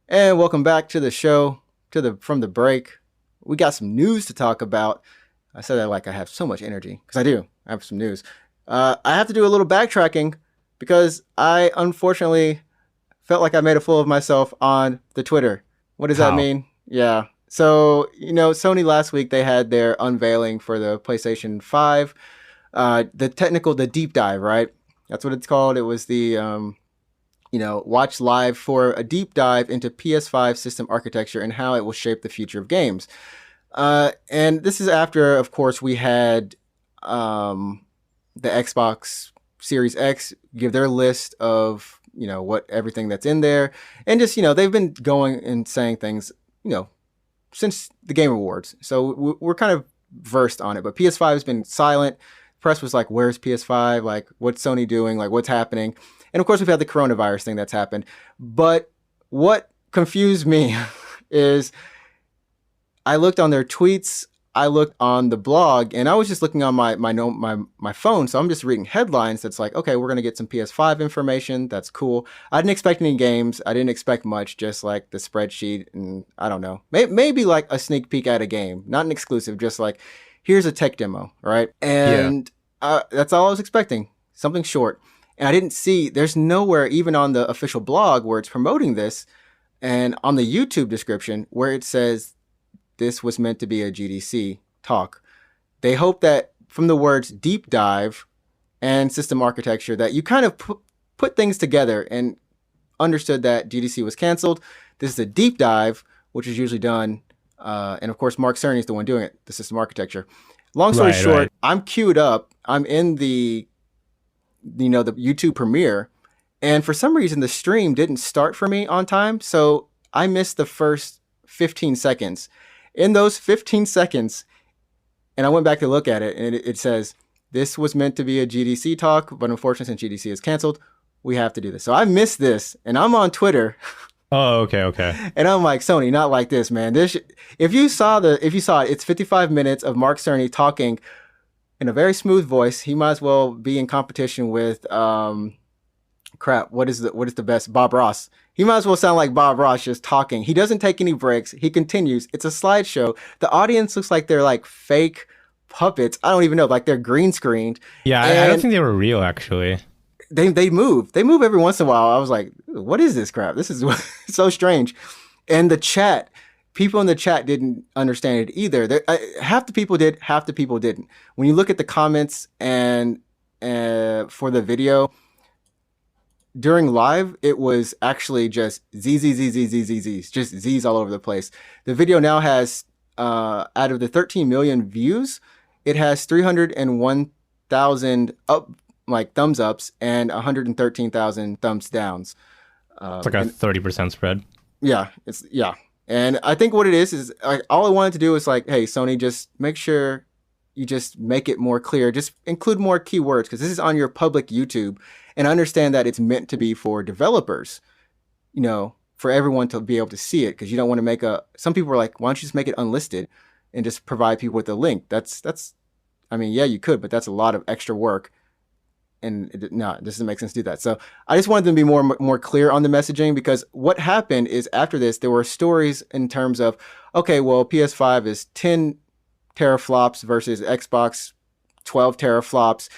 S1: And welcome back to the show, from the break. We got some news to talk about. I said that like I have so much energy, because I do. I have some news. I have to do a little backtracking because I unfortunately felt like I made a fool of myself on the Twitter. What does that mean? Yeah. So, Sony last week, they had their unveiling for the PlayStation 5. The deep dive, right? That's what it's called. It was the, watch live for a deep dive into PS5 system architecture and how it will shape the future of games. And this is after, of course, we had the Xbox Series X give their list of, what everything that's in there. And just, they've been going and saying things, since the Game Awards. So we're kind of versed on it. But PS5 has been silent. Press was like, where's PS5? Like, what's Sony doing? Like, what's happening? And of course, we've had the coronavirus thing that's happened. But what confused me is I looked on their tweets, I looked on the blog, and I was just looking on my phone. So I'm just reading headlines that's like, okay, we're going to get some PS5 information. That's cool. I didn't expect any games. I didn't expect much, just like the spreadsheet. And I don't know, maybe like a sneak peek at a game, not an exclusive, just like, here's a tech demo, right? And that's all I was expecting, something short. And I didn't see, there's nowhere, even on the official blog where it's promoting this, and on the YouTube description where it says this was meant to be a GDC talk. They hope that from the words deep dive and system architecture that you kind of put things together and understood that GDC was canceled. This is a deep dive, which is usually done. And of course, Mark Cerny is the one doing it, the system architecture. Long story short, I'm queued up. I'm in the YouTube premiere, and for some reason the stream didn't start for me on time. So I missed the first 15 seconds. In those 15 seconds, and I went back to look at it, and it says, this was meant to be a GDC talk, but unfortunately, since GDC is canceled, we have to do this. So I missed this, and I'm on Twitter.
S2: Oh, okay.
S1: And I'm like, Sony, not like this, man. If you saw it, it's 55 minutes of Mark Cerny talking in a very smooth voice. He might as well be in competition with what is the best? Bob Ross. He might as well sound like Bob Ross, just talking. He doesn't take any breaks. He continues. It's a slideshow. The audience looks like they're like fake puppets. I don't even know, like they're green screened.
S2: Yeah, I don't think they were real, actually.
S1: They move. They move every once in a while. I was like, what is this crap? This is so strange. And the chat, people in the chat didn't understand it either. Half the people did, half the people didn't. When you look at the comments and for the video, during live, it was actually just Z's, just Z's all over the place. The video now has, out of the 13 million views, it has 301,000 like thumbs ups and 113,000 thumbs downs.
S2: It's like a 30% spread.
S1: Yeah, yeah. And I think what it is like all I wanted to do is like, hey, Sony, just make sure you just make it more clear. Just include more keywords because this is on your public YouTube, and I understand that it's meant to be for developers, you know, for everyone to be able to see it because you don't want to make a. Some people are like, why don't you just make it unlisted and just provide people with a link? That's. I mean, yeah, you could, but that's a lot of extra work. And it doesn't make sense to do that. So I just wanted them to be more clear on the messaging because what happened is after this, there were stories in terms of, okay, well, PS5 is 10 teraflops versus Xbox 12 teraflops.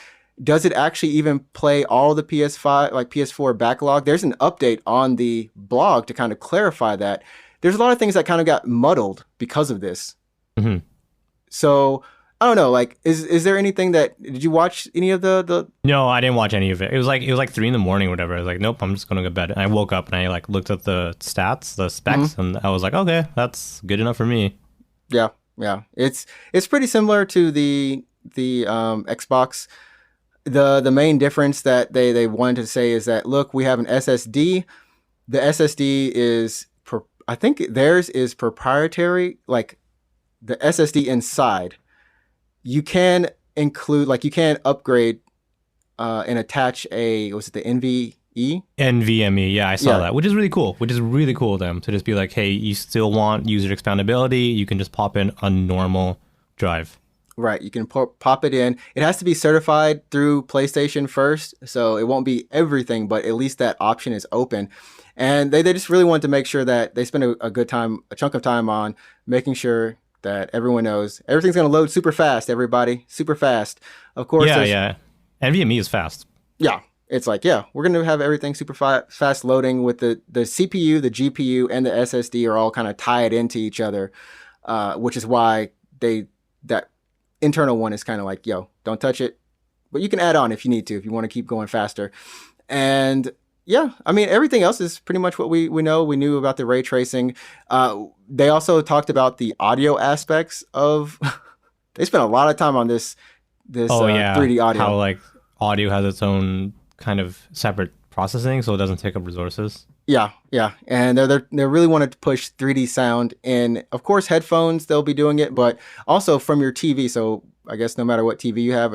S1: Does it actually even play all the PS5, like PS4 backlog? There's an update on the blog to kind of clarify that. There's a lot of things that kind of got muddled because of this.
S2: Mm-hmm.
S1: So I don't know. Like, is there anything did you watch any of the?
S2: No, I didn't watch any of it. It was like 3 a.m. or whatever. I was like, nope, I'm just gonna go to bed. And I woke up and I like looked at the stats, the specs, and I was like, okay, that's good enough for me.
S1: Yeah. It's pretty similar to the Xbox. The main difference that they wanted to say is that look, we have an SSD. The SSD is I think theirs is proprietary. Like the SSD inside. You can include, like, you can upgrade and attach was it the NVE?
S2: NVMe, yeah, I saw that, which is really cool. Which is really cool of them to just be like, hey, you still want user expandability? You can just pop in a normal drive.
S1: Right, you can pop it in. It has to be certified through PlayStation first, so it won't be everything, but at least that option is open. And they just really wanted to make sure that they spend a chunk of time on making sure that everyone knows everything's going to load super fast, everybody. Super fast. Of course.
S2: Yeah. NVMe is fast.
S1: Yeah. It's like, yeah, we're going to have everything super fast loading with the CPU, the GPU, and the SSD are all kind of tied into each other, which is why that internal one is kind of like, yo, don't touch it. But you can add on if you need to, if you want to keep going faster. And yeah, I mean, everything else is pretty much what we know. We knew about the ray tracing. They also talked about the audio aspects of. They spent a lot of time on this 3D audio.
S2: How like audio has its own kind of separate processing, so it doesn't take up resources.
S1: Yeah, and they really wanted to push 3D sound in. Of course, headphones they'll be doing it, but also from your TV. So I guess no matter what TV you have,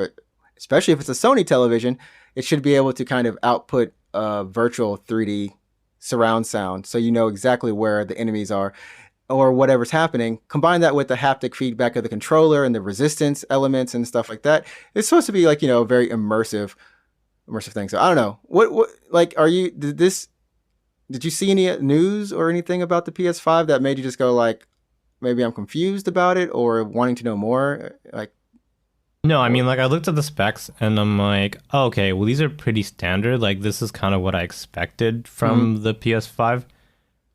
S1: especially if it's a Sony television, it should be able to kind of output virtual 3D surround sound, so you know exactly where the enemies are or whatever's happening. Combine that with the haptic feedback of the controller and the resistance elements and stuff like that. It's supposed to be like, you know, a very immersive thing. So I don't know. What like did you see any news or anything about the PS5 that made you just go like, maybe I'm confused about it or wanting to know more? Like,
S2: no, I mean, like, I looked at the specs and I'm like, oh, okay, well, these are pretty standard. Like, this is kind of what I expected from the PS5.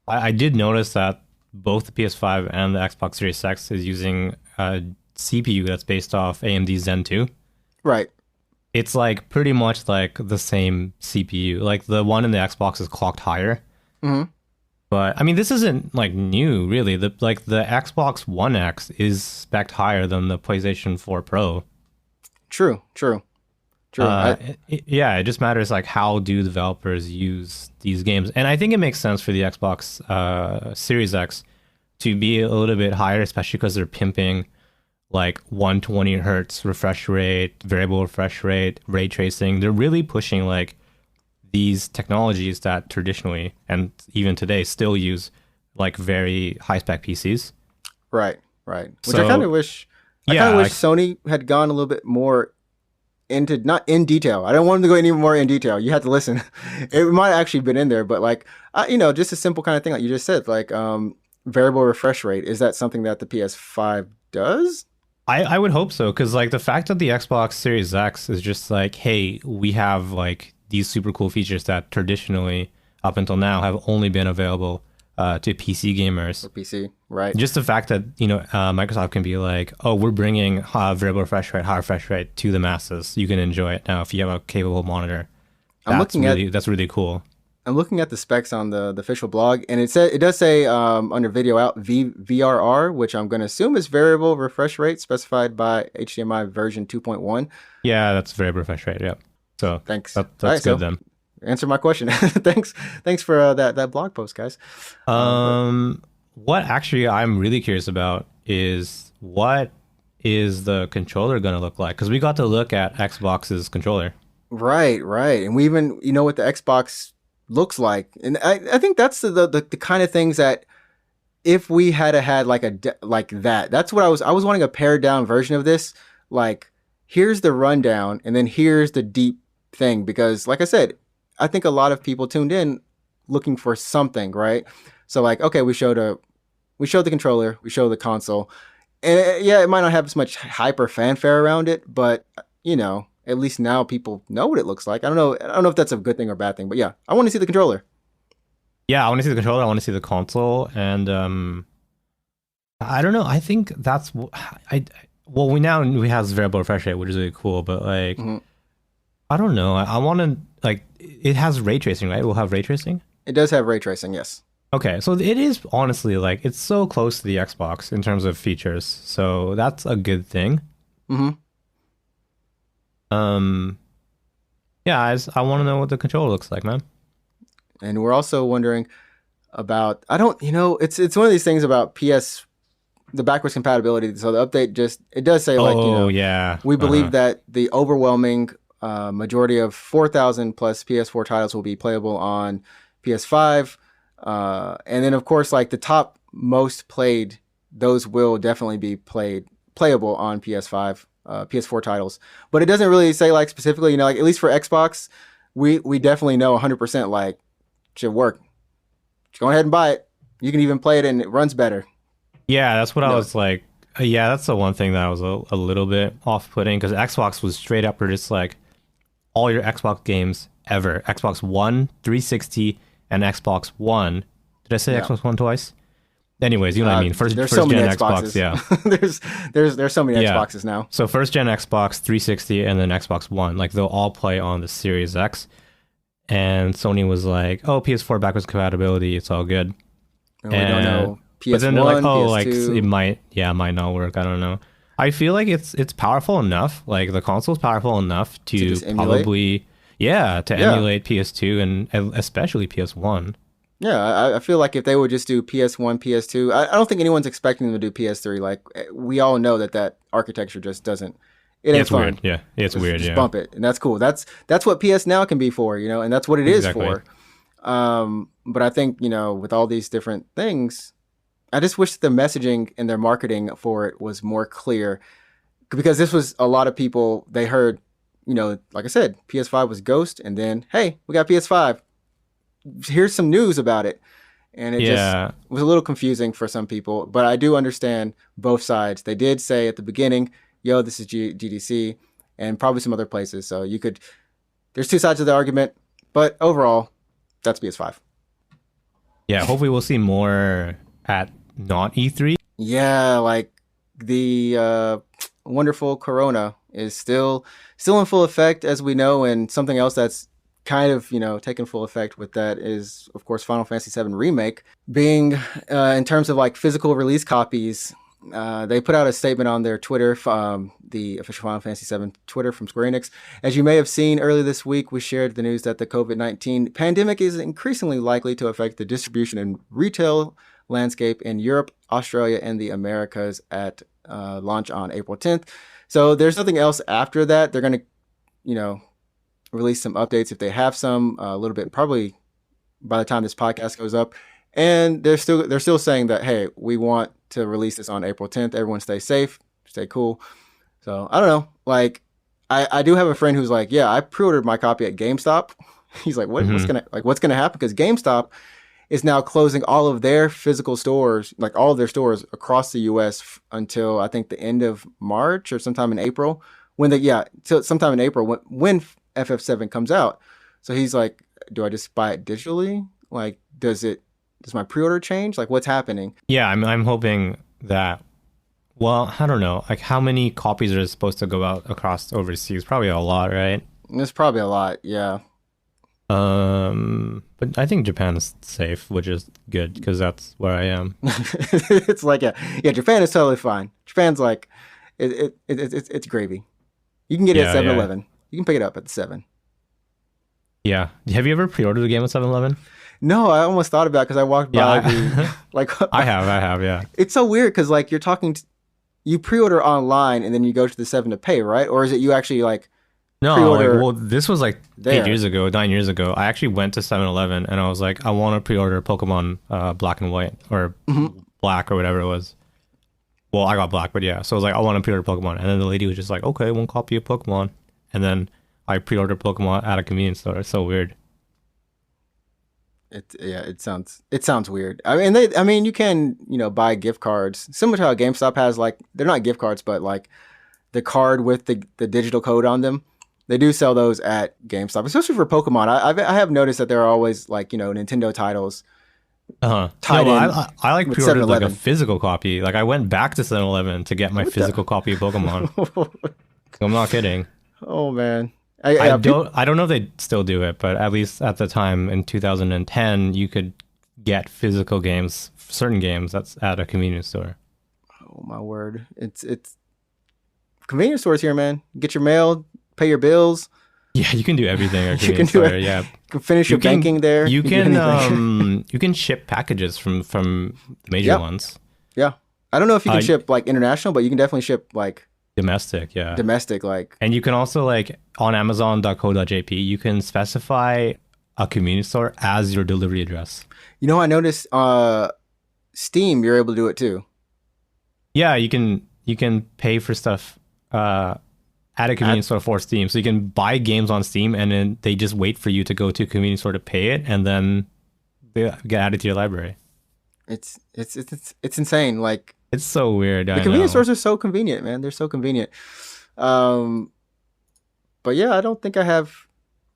S2: I did notice that both the PS5 and the Xbox Series X is using a CPU that's based off AMD Zen 2.
S1: Right.
S2: It's, like, pretty much, like, the same CPU. Like, the one in the Xbox is clocked higher.
S1: Mm-hmm.
S2: But, I mean, this isn't, like, new, really. The Xbox One X is spec'd higher than the PlayStation 4 Pro. True. It just matters like how do developers use these games, and I think it makes sense for the Xbox Series X to be a little bit higher, especially because they're pimping like 120 hertz refresh rate, variable refresh rate, ray tracing. They're really pushing like these technologies that traditionally and even today still use like very high spec PCs.
S1: Right. Which I kind of wish. I kind of wish Sony had gone a little bit more into, not in detail. I don't want them to go any more in detail. You have to listen. It might have actually been in there, but like, just a simple kind of thing like you just said, like variable refresh rate. Is that something that the PS5 does?
S2: I would hope so, because like the fact that the Xbox Series X is just like, hey, we have like these super cool features that traditionally up until now have only been available to PC gamers.
S1: For PC, right?
S2: Just the fact that Microsoft can be like, oh, we're bringing variable refresh rate, high refresh rate to the masses. You can enjoy it now if you have a capable monitor. That's really cool.
S1: I'm looking at the specs on the official blog, and it does say under video out VRR, which I'm going to assume is variable refresh rate specified by HDMI version 2.1.
S2: Yeah, that's variable refresh rate. Yeah. So
S1: Thanks.
S2: that's
S1: All right,
S2: good
S1: so
S2: then.
S1: answer my question. Thanks for that blog post, guys.
S2: What actually I'm really curious about is what is the controller going to look like? Because we got to look at Xbox's controller.
S1: Right, right. And we even, what the Xbox looks like. And I think that's the kind of things that if we had like like that's what I was wanting a pared down version of this. Like, here's the rundown and then here's the deep thing. Because like I said, I think a lot of people tuned in looking for something, right? So like, okay, we showed the controller, we showed the console. And yeah, it might not have as much hype or fanfare around it, but at least now people know what it looks like. I don't know if that's a good thing or bad thing, but yeah, I want to see the controller.
S2: Yeah, I want to see the controller. I want to see the console, and I don't know. I think that's we have variable refresh rate, which is really cool. But like, I don't know. I want to like it has ray tracing, right? We'll have ray tracing.
S1: It does have ray tracing, yes.
S2: Okay, so it is honestly like it's so close to the Xbox in terms of features, so that's a good thing. Yeah, I want to know what the controller looks like, man.
S1: And we're also wondering about it's one of these things about the backwards compatibility. So the update it does say we believe that the overwhelming majority of 4,000 plus PS4 titles will be playable on PS5. And then of course, like the top most played, those will definitely be playable on PS5, PS4 titles. But it doesn't really say like specifically, like at least for Xbox, we definitely know 100% like should work. Just go ahead and buy it. You can even play it and it runs better.
S2: Yeah, that's what I was like. Yeah, that's the one thing that was a little bit off-putting because Xbox was straight up just like all your Xbox games ever. Xbox One, 360, and Xbox One. Did I say Xbox One twice? Anyways, you know what I mean. First
S1: so
S2: gen
S1: many
S2: Xbox, yeah.
S1: there's so many Xboxes now.
S2: So first gen Xbox 360 and then Xbox One, like they'll all play on the Series X. And Sony was like, "Oh, PS4 backwards compatibility, it's all good."
S1: And we don't know PS1,
S2: but then they're like, "Oh,
S1: PS2.
S2: like it might not work. I don't know." I feel like it's powerful enough. Like the console's powerful enough to probably emulate PS2 and especially PS1.
S1: Yeah, I feel like if they would just do PS1, PS2, I don't think anyone's expecting them to do PS3. Like we all know that architecture just doesn't. It ain't fun.
S2: Weird. Yeah, it's weird.
S1: Just bump it, and that's cool. That's what PS Now can be for, and that's what it is for. But I think with all these different things, I just wish the messaging and their marketing for it was more clear, because this was a lot of people. They heard, like I said, PS5 was Ghost, and then hey, we got PS5. Here's some news about it, and it just was a little confusing for some people. But I do understand both sides. They did say at the beginning, yo, this is GDC, and probably some other places. So there's two sides of the argument, but overall, that's PS5.
S2: Yeah, hopefully we'll see more at not E3.
S1: Yeah, like the wonderful Corona is still in full effect, as we know, and something else that's kind of taking full effect with that is, of course, Final Fantasy VII Remake being in terms of like physical release copies. They put out a statement on their Twitter, the official Final Fantasy VII Twitter from Square Enix. As you may have seen earlier this week, we shared the news that the COVID-19 pandemic is increasingly likely to affect the distribution and retail landscape in Europe, Australia, and the Americas at launch on April 10th. So there's nothing else after that. They're going to, release some updates if they have some, a little bit, probably by the time this podcast goes up. And they're still saying that, hey, we want to release this on April 10th. Everyone stay safe, stay cool. So I don't know. Like, I do have a friend who's like, yeah, I pre-ordered my copy at GameStop. He's like, what's gonna happen? Because GameStop is now closing all of their physical stores, like all of their stores across the U.S. until I think the end of March or sometime in April. Sometime in April when FF7 comes out. So he's like, do I just buy it digitally? Like, does my pre-order change? Like, what's happening?
S2: Yeah, I'm hoping that. Well, I don't know. Like, how many copies are supposed to go out across overseas? Probably a lot, right?
S1: It's probably a lot, yeah.
S2: But I think Japan is safe, which is good because that's where I am.
S1: It's like, yeah, Japan is totally fine. Japan's like, it's gravy. You can get it at 7-Eleven. You can pick it up at 7.
S2: Yeah. Have you ever pre-ordered a game at 7-Eleven?
S1: No, I almost thought about it because I walked by
S2: Yeah,
S1: like
S2: I have, yeah.
S1: it's so weird because like you're talking you pre-order online and then you go to the 7 to pay, right? Or is it you actually like
S2: No, like,
S1: pre-order
S2: well, this was like
S1: there?
S2: 8 years ago, 9 years ago. I actually went to 7-Eleven and I was like, I want to pre-order Pokemon Black and White or Black or whatever it was. Well, I got Black, but yeah. So I was like, I want to pre-order Pokemon. And then the lady was just like, okay, one copy of Pokemon. And then I pre-ordered Pokemon at a convenience store. It's so weird.
S1: It sounds weird. I mean you can, buy gift cards similar to how GameStop has like they're not gift cards but like the card with the digital code on them. They do sell those at GameStop, especially for Pokemon. I have noticed that there are always like, Nintendo titles tied
S2: No,
S1: in
S2: I like
S1: with
S2: pre-ordered like a
S1: 7-Eleven.
S2: physical copy. Like I went back to 7-Eleven to get my physical copy of Pokemon. I'm not kidding.
S1: Oh man.
S2: I don't know if they still do it, but at least at the time in 2010, you could get physical games, certain games that's at a convenience store.
S1: Oh my word. It's convenience stores here, man. Get your mail, pay your bills.
S2: Yeah, you can do everything at a
S1: You can
S2: convenience
S1: do
S2: store.
S1: it.
S2: Yeah,
S1: You can finish your banking there.
S2: You
S1: can do anything.
S2: you can ship packages from the major
S1: Yep.
S2: ones.
S1: Yeah. I don't know if you can
S2: Uh,
S1: ship like international, but you can definitely ship like
S2: Domestic, yeah.
S1: domestic. Like,
S2: And you can also like on Amazon.co.jp, you can specify a convenience store as your delivery address.
S1: I noticed Steam, you're able to do it too.
S2: Yeah, you can pay for stuff at a convenience store for Steam. So you can buy games on Steam and then they just wait for you to go to a convenience store to pay it and then they get added to your library.
S1: It's insane. Like
S2: It's so weird.
S1: the convenience stores are so convenient, man. They're so convenient. But yeah, I don't think I have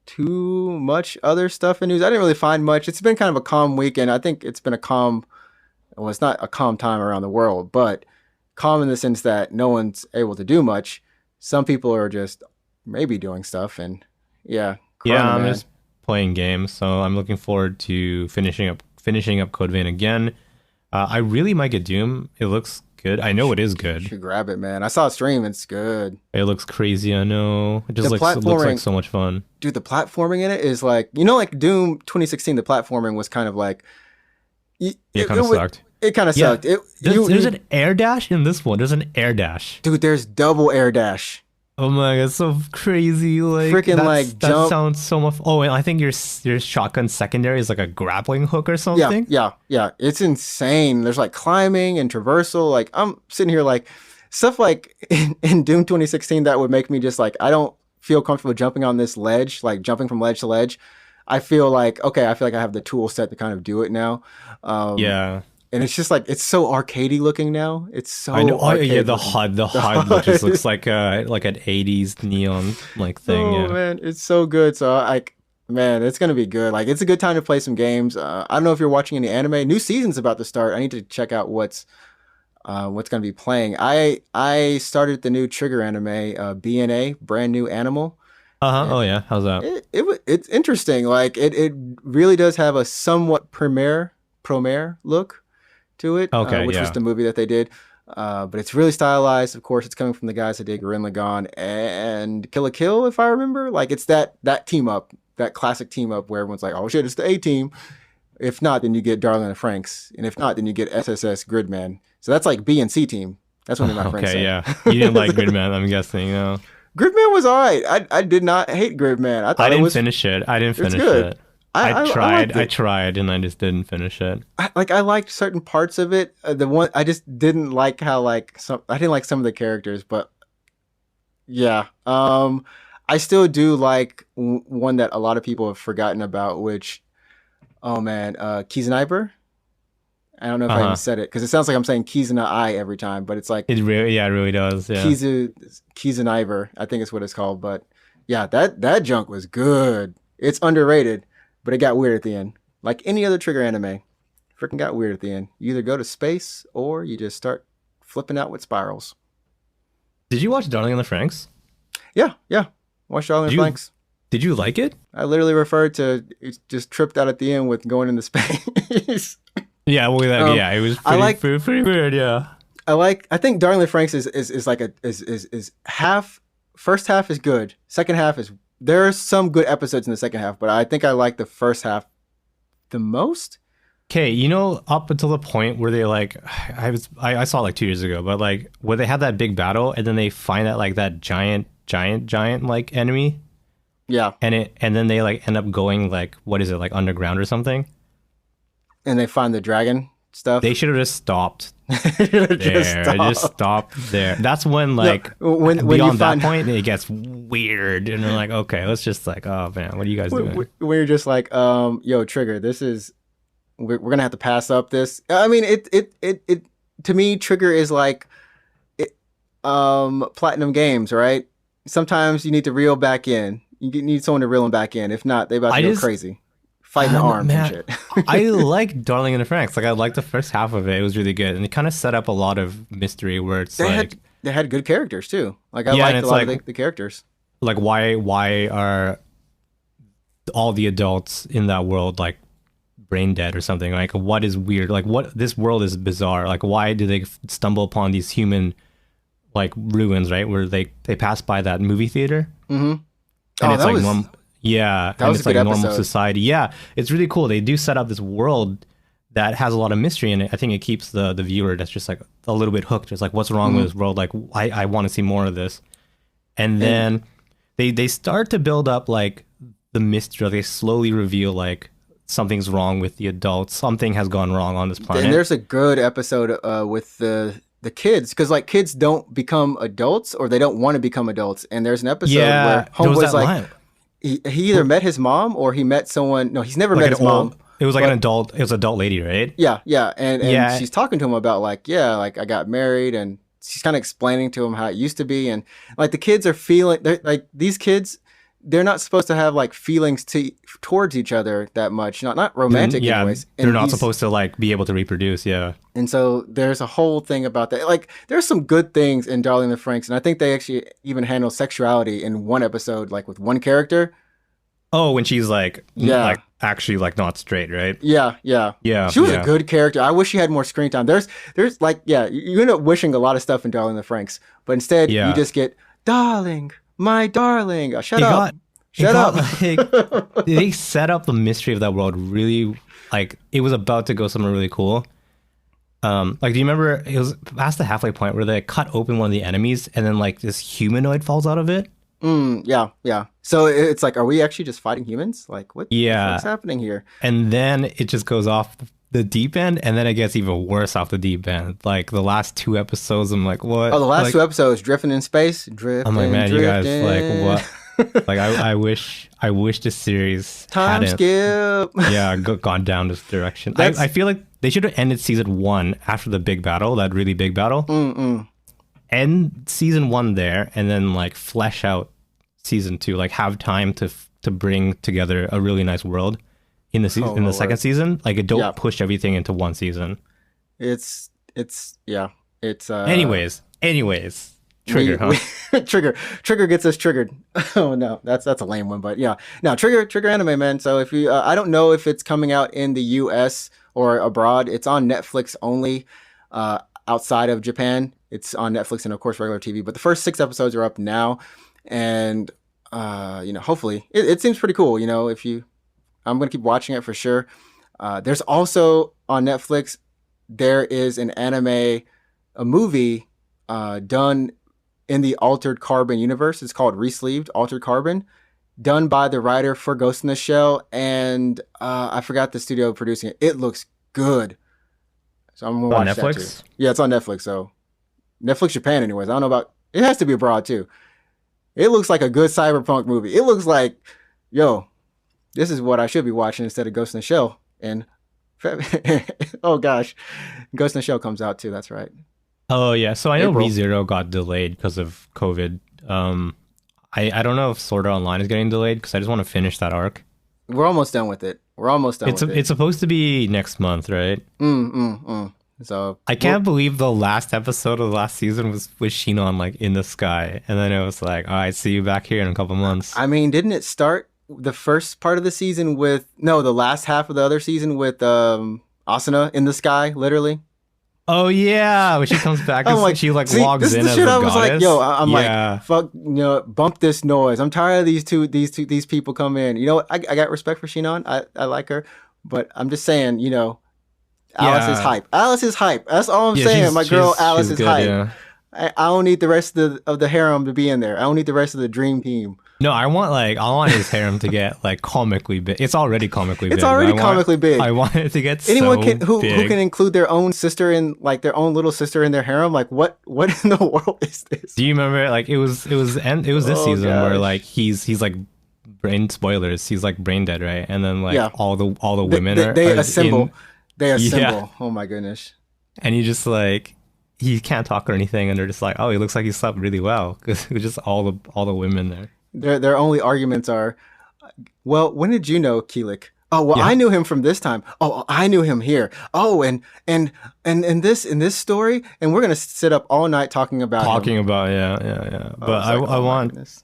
S1: too much other stuff in news. I didn't really find much. It's been kind of a calm weekend. I think it's been well, it's not a calm time around the world, but calm in the sense that no one's able to do much. Some people are just maybe doing stuff, and yeah,
S2: Yeah, I'm
S1: man.
S2: just playing games, so I'm looking forward to finishing up Code Vein again. I really might get Doom. It looks good. I know it is
S1: You
S2: good.
S1: should grab it, man. I saw a stream. It's good.
S2: It looks crazy. I know. It just
S1: The
S2: looks like so much fun.
S1: Dude, the platforming in it is like, like Doom 2016, the platforming was kind of like,
S2: It kind of sucked.
S1: It kind of
S2: Yeah.
S1: sucked.
S2: There's an air dash in this one. There's an air dash.
S1: Dude, there's double air dash.
S2: Oh my god, it's so crazy! Like
S1: Freaking,
S2: that
S1: jump.
S2: sounds so much. Oh, and I think your shotgun secondary is like a grappling hook or something.
S1: Yeah. It's insane. There's like climbing and traversal. Like I'm sitting here like stuff like in Doom 2016 that would make me just like I don't feel comfortable jumping on this ledge, like jumping from ledge to ledge. I feel like I have the tool set to kind of do it now.
S2: Yeah.
S1: And it's just like it's so arcadey looking now. It's so
S2: I know. Oh yeah, the
S1: arcade looking.
S2: HUD just looks like an 80s neon like thing.
S1: Oh
S2: Yeah.
S1: man, it's so good. So man, it's gonna be good. Like it's a good time to play some games. I don't know if you're watching any anime. New season's about to start. I need to check out what's gonna be playing. I started the new Trigger anime, BNA, Brand New Animal.
S2: Oh yeah. How's that?
S1: It's interesting. Like it really does have a somewhat promare look to it,
S2: Okay.
S1: which
S2: Yeah.
S1: was the movie that they did. But it's really stylized. Of course, it's coming from the guys that did Gurren Lagann and Kill la Kill, if I remember. Like it's that team up, that classic team up where everyone's like, "Oh shit, it's the A team." If not, then you get Darling and FRANXX, and if not, then you get SSS Gridman. So that's like B and C team. That's what my friends
S2: Okay.
S1: say.
S2: Yeah. You didn't like Gridman, I'm guessing. No.
S1: Gridman was all right. I did not hate Gridman. I thought
S2: I didn't
S1: it was
S2: finish it. I didn't finish
S1: good.
S2: it.
S1: I
S2: tried.
S1: liked
S2: I
S1: it.
S2: tried, and I just didn't finish it.
S1: I liked certain parts of it. The one I just didn't like how I didn't like some of the characters, but yeah. I still do like one that a lot of people have forgotten about, which oh man, Kizuniber. I don't know if I even said it because it sounds like I'm saying Kizuna every time, but it's like
S2: It really does. Yeah.
S1: Kizuniber, I think is what it's called. But yeah, that junk was good. It's underrated, but it got weird at the end. Like any other Trigger anime, freaking got weird at the end. You either go to space or you just start flipping out with spirals.
S2: Did you watch Darling in the Franxx?
S1: Yeah. Watch Darling and FRANXX.
S2: Did you like it?
S1: I literally referred to it just tripped out at the end with going into space.
S2: Yeah, well, it was pretty weird. Yeah.
S1: I think Darling in the FRANXX is like is half. First half is good. Second half is There's some good episodes in the second half, but I think I like the first half the most.
S2: Okay, you know, up until the point where they like, I saw it like 2 years ago, but like where they had that big battle and then they find that like that giant like enemy.
S1: Yeah.
S2: And then they like end up going like, what is it, like underground or something?
S1: And they find the dragon stuff.
S2: They should have just stopped there. Just stopped there. That's when like when beyond that point it gets weird and they're like, okay, let's just like, oh man, what are you guys doing?
S1: When you're just like, yo, Trigger, this is we're gonna have to pass up this. I mean, it to me, Trigger is like Platinum Games, right? Sometimes you need to reel back in. You need someone to reel them back in. If not, they about to go crazy. Fighting arms and shit.
S2: I like Darling in the FRANXX. Like I liked the first half of it. It was really good, and it kind of set up a lot of mystery where it's
S1: they had good characters too. Like I liked a lot of the characters.
S2: Like why are all the adults in that world like brain dead or something? Like what is weird? Like what, this world is bizarre. Like why do they stumble upon these human like ruins, right? Where they pass by that movie theater.
S1: Mm-hmm.
S2: And it's like yeah,
S1: that was
S2: it's like
S1: a
S2: normal society. Yeah, it's really cool. They do set up this world that has a lot of mystery in it. I think it keeps the viewer that's just like a little bit hooked. It's like, what's wrong with this world? Like, I want to see more of this. And then they start to build up like the mystery. They slowly reveal like something's wrong with the adults. Something has gone wrong on this planet.
S1: And there's a good episode with the kids, because like kids don't become adults or they don't want to become adults. And there's an episode where Homeboy's like, he either met his mom or he met someone. No, he's never met his mom.
S2: It was like an adult. It was an adult lady, right?
S1: Yeah, yeah, and she's talking to him about like, yeah, like I got married, and she's kind of explaining to him how it used to be, and like the kids are feeling like these kids, they're not supposed to have like feelings towards each other that much, not romantic anyways.
S2: And they're not supposed to like be able to reproduce, yeah.
S1: And so there's a whole thing about that. Like there's some good things in Darling in the FRANXX, and I think they actually even handle sexuality in one episode, like with one character.
S2: Oh, when she's like, like actually like not straight, right?
S1: Yeah. She was a good character. I wish she had more screen time. There's like, you end up wishing a lot of stuff in Darling in the FRANXX, but instead you just get, darling, my darling. Shut up.
S2: Like, they set up the mystery of that world really, like it was about to go somewhere really cool. Like, do you remember it was past the halfway point where they cut open one of the enemies and then like this humanoid falls out of it?
S1: Yeah. So it's like, are we actually just fighting humans? Like, what's happening here?
S2: And then it just goes off the deep end, and then it gets even worse off the deep end. Like the last 2 episodes, I'm like, what?
S1: Oh, the last 2 episodes, drifting in space, drifting.
S2: I'm like, man, you guys, like, what? Like, I wish this series hadn't
S1: skip.
S2: Gone down this direction. I feel like they should have ended season 1 after the big battle, that really big battle. End season 1 there, and then like flesh out season 2, like have time to bring together a really nice world in the second season. Like it don't push everything into one season.
S1: It's
S2: anyways, Trigger,
S1: Trigger gets us triggered. Oh no, that's a lame one, but yeah. Now Trigger anime, man. So if you I don't know if it's coming out in the US or abroad. It's on Netflix only. Outside of Japan, it's on Netflix and of course regular TV, but the first 6 episodes are up now. And hopefully it seems pretty cool. I'm gonna keep watching it for sure. There's also on Netflix, there is an anime, a movie done in the Altered Carbon universe. It's called Resleeved Altered Carbon, done by the writer for Ghost in the Shell, and I forgot the studio producing it. It looks good, so I'm gonna watch Netflix? That too. Yeah, it's on Netflix. So Netflix Japan, anyways. I don't know about. It has to be abroad too. It looks like a good cyberpunk movie. It looks like, yo, this is what I should be watching instead of Ghost in the Shell. And oh gosh, Ghost in the Shell comes out too. That's right.
S2: Oh yeah. So I know ReZero got delayed because of COVID. I don't know if Sword Art Online is getting delayed because I just want to finish that arc.
S1: We're almost done with it.
S2: It's supposed to be next month, right?
S1: So
S2: I can't believe the last episode of the last season was Shinon like in the sky, and then it was like, all right, see you back here in a couple months.
S1: I mean, didn't it start the first part of the season with the last half of the other season with Asuna in the sky, literally?
S2: Oh yeah, when she comes back,
S1: I'm like,
S2: she like
S1: see,
S2: logs
S1: this
S2: in
S1: is the
S2: as
S1: shit
S2: a
S1: I was like,
S2: goddess.
S1: yo, I'm
S2: Yeah.
S1: like, fuck, bump this noise. I'm tired of these people come in. You know what? I got respect for Shinon. I like her, but I'm just saying, Alice is
S2: Yeah.
S1: hype. Alice is hype. That's all I'm
S2: Yeah,
S1: saying. My girl Alice
S2: she's
S1: is
S2: good,
S1: hype.
S2: yeah.
S1: I don't need the rest of the harem to be in there. I don't need the rest of the dream team.
S2: No, I want his harem to get like comically big. It's already comically big.
S1: It's already comically big.
S2: I want it to get
S1: Anyone
S2: so
S1: who
S2: big.
S1: can include their own sister in, like, their own little sister in their harem. Like, what in the world is this?
S2: Do you remember, like, it was this
S1: Oh,
S2: season where
S1: gosh.
S2: like he's like brain spoilers, he's like brain dead, right? And then like
S1: Yeah.
S2: all the women
S1: They
S2: are
S1: assemble.
S2: in,
S1: They assemble.
S2: Yeah.
S1: Oh my goodness.
S2: and you just like he can't talk or anything, and they're just like, oh, he looks like he slept really well because it was just all the women there.
S1: Their only arguments are, well, when did you know Keelik? Oh, well,
S2: Yeah.
S1: I knew him from this time. Oh, I knew him here. Oh, and in this story, and we're gonna sit up all night talking about him.
S2: Yeah.
S1: Oh,
S2: But
S1: it's like,
S2: I
S1: oh my
S2: want.
S1: goodness.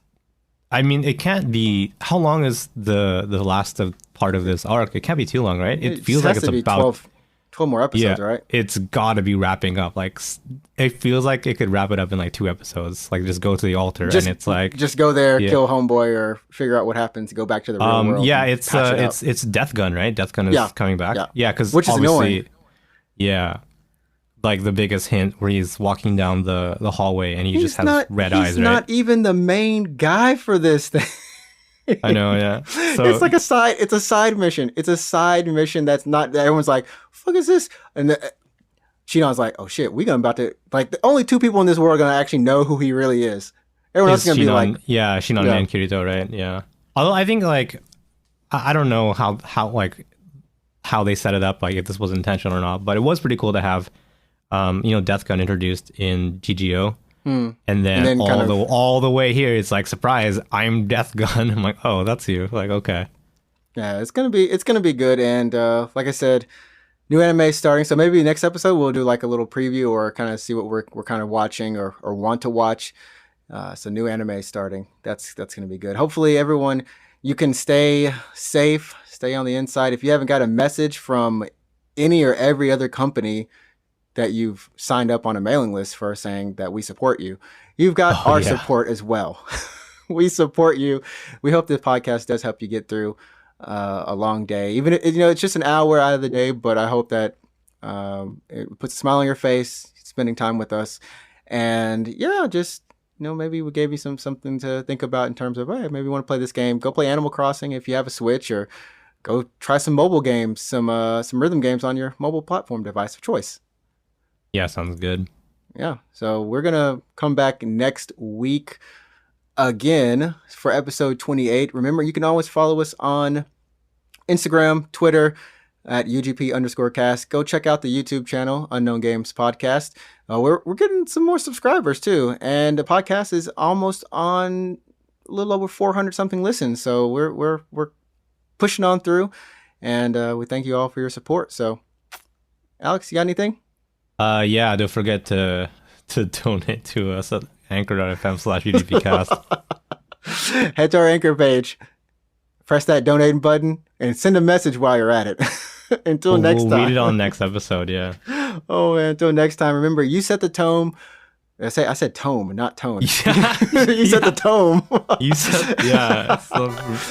S2: I mean, it can't be. How long is the last of part of this arc? It can't be too long, right? It feels like
S1: has
S2: it's
S1: to be
S2: about
S1: 12 more episodes, right?
S2: It's got to be wrapping up. Like it feels like it could wrap it up in like 2 episodes. Like just go to the altar and it's like
S1: Just go there,
S2: Yeah.
S1: kill homeboy, or figure out what happens. Go back to the real world.
S2: yeah,
S1: and patch it out.
S2: it's Death Gun, right? Death Gun is
S1: Yeah.
S2: coming back.
S1: Yeah.
S2: Because
S1: Which is
S2: obviously,
S1: annoying.
S2: yeah, like the biggest hint where he's walking down the hallway and he just has red eyes,
S1: He's
S2: right?
S1: not even the main guy for this thing.
S2: I know, yeah. So
S1: It's like it's a side mission. It's a side mission that's not, that everyone's like, fuck is this? And Shinon's like, oh shit, we gonna about to, like, the only 2 people in this world are gonna actually know who he really is. Everyone else is gonna be like,
S2: Shinon
S1: Yeah.
S2: and Kirito, right? Yeah. Although I think like I don't know how they set it up, like if this was intentional or not, but it was pretty cool to have Death Gun introduced in GGO. And then all the way here, it's like, surprise, I'm Death Gun. I'm like, oh, that's you. Like, okay.
S1: yeah, it's gonna be good. And like I said, new anime starting. So maybe next episode we'll do like a little preview, or kind of see what we're kind of watching or want to watch. So new anime starting. That's gonna be good. Hopefully everyone, you can stay safe, stay on the inside. If you haven't got a message from any or every other company that you've signed up on a mailing list for, saying that we support you, you've got our support as well. We support you. We hope this podcast does help you get through a long day. Even if, it's just an hour out of the day, but I hope that it puts a smile on your face, spending time with us. And yeah, just, maybe we gave you something to think about in terms of, hey, maybe you want to play this game. Go play Animal Crossing if you have a Switch, or go try some mobile games, some rhythm games on your mobile platform device of choice.
S2: Yeah, sounds good.
S1: Yeah. So we're going to come back next week again for episode 28. Remember, you can always follow us on Instagram, Twitter at UGP_cast. Go check out the YouTube channel, Unknown Games Podcast. We're getting some more subscribers too. And the podcast is almost on a little over 400 something listens. So we're pushing on through, and we thank you all for your support. So Alex, you got anything?
S2: Yeah, don't forget to donate to us at anchor.fm/UGPcast.
S1: Head to our Anchor page, press that donate button, and send a message while you're at it. Until next time.
S2: We'll read it on next episode, yeah.
S1: Oh man, until next time, remember, you set the tone. I said tome, not tone.
S2: Yeah.
S1: You set the tone.
S2: You said, yeah. So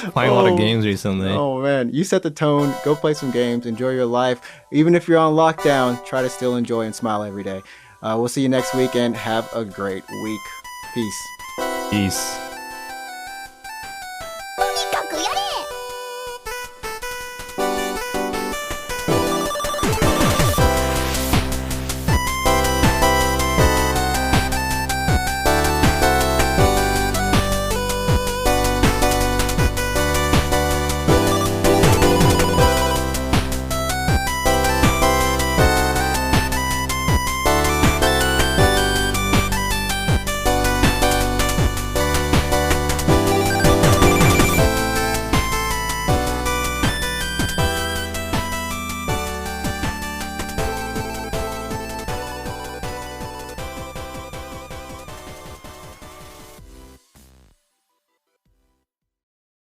S2: playing a lot of games recently.
S1: Oh man, you set the tone. Go play some games. Enjoy your life. Even if you're on lockdown, try to still enjoy and smile every day. We'll see you next week, and have a great week. Peace.
S2: Peace.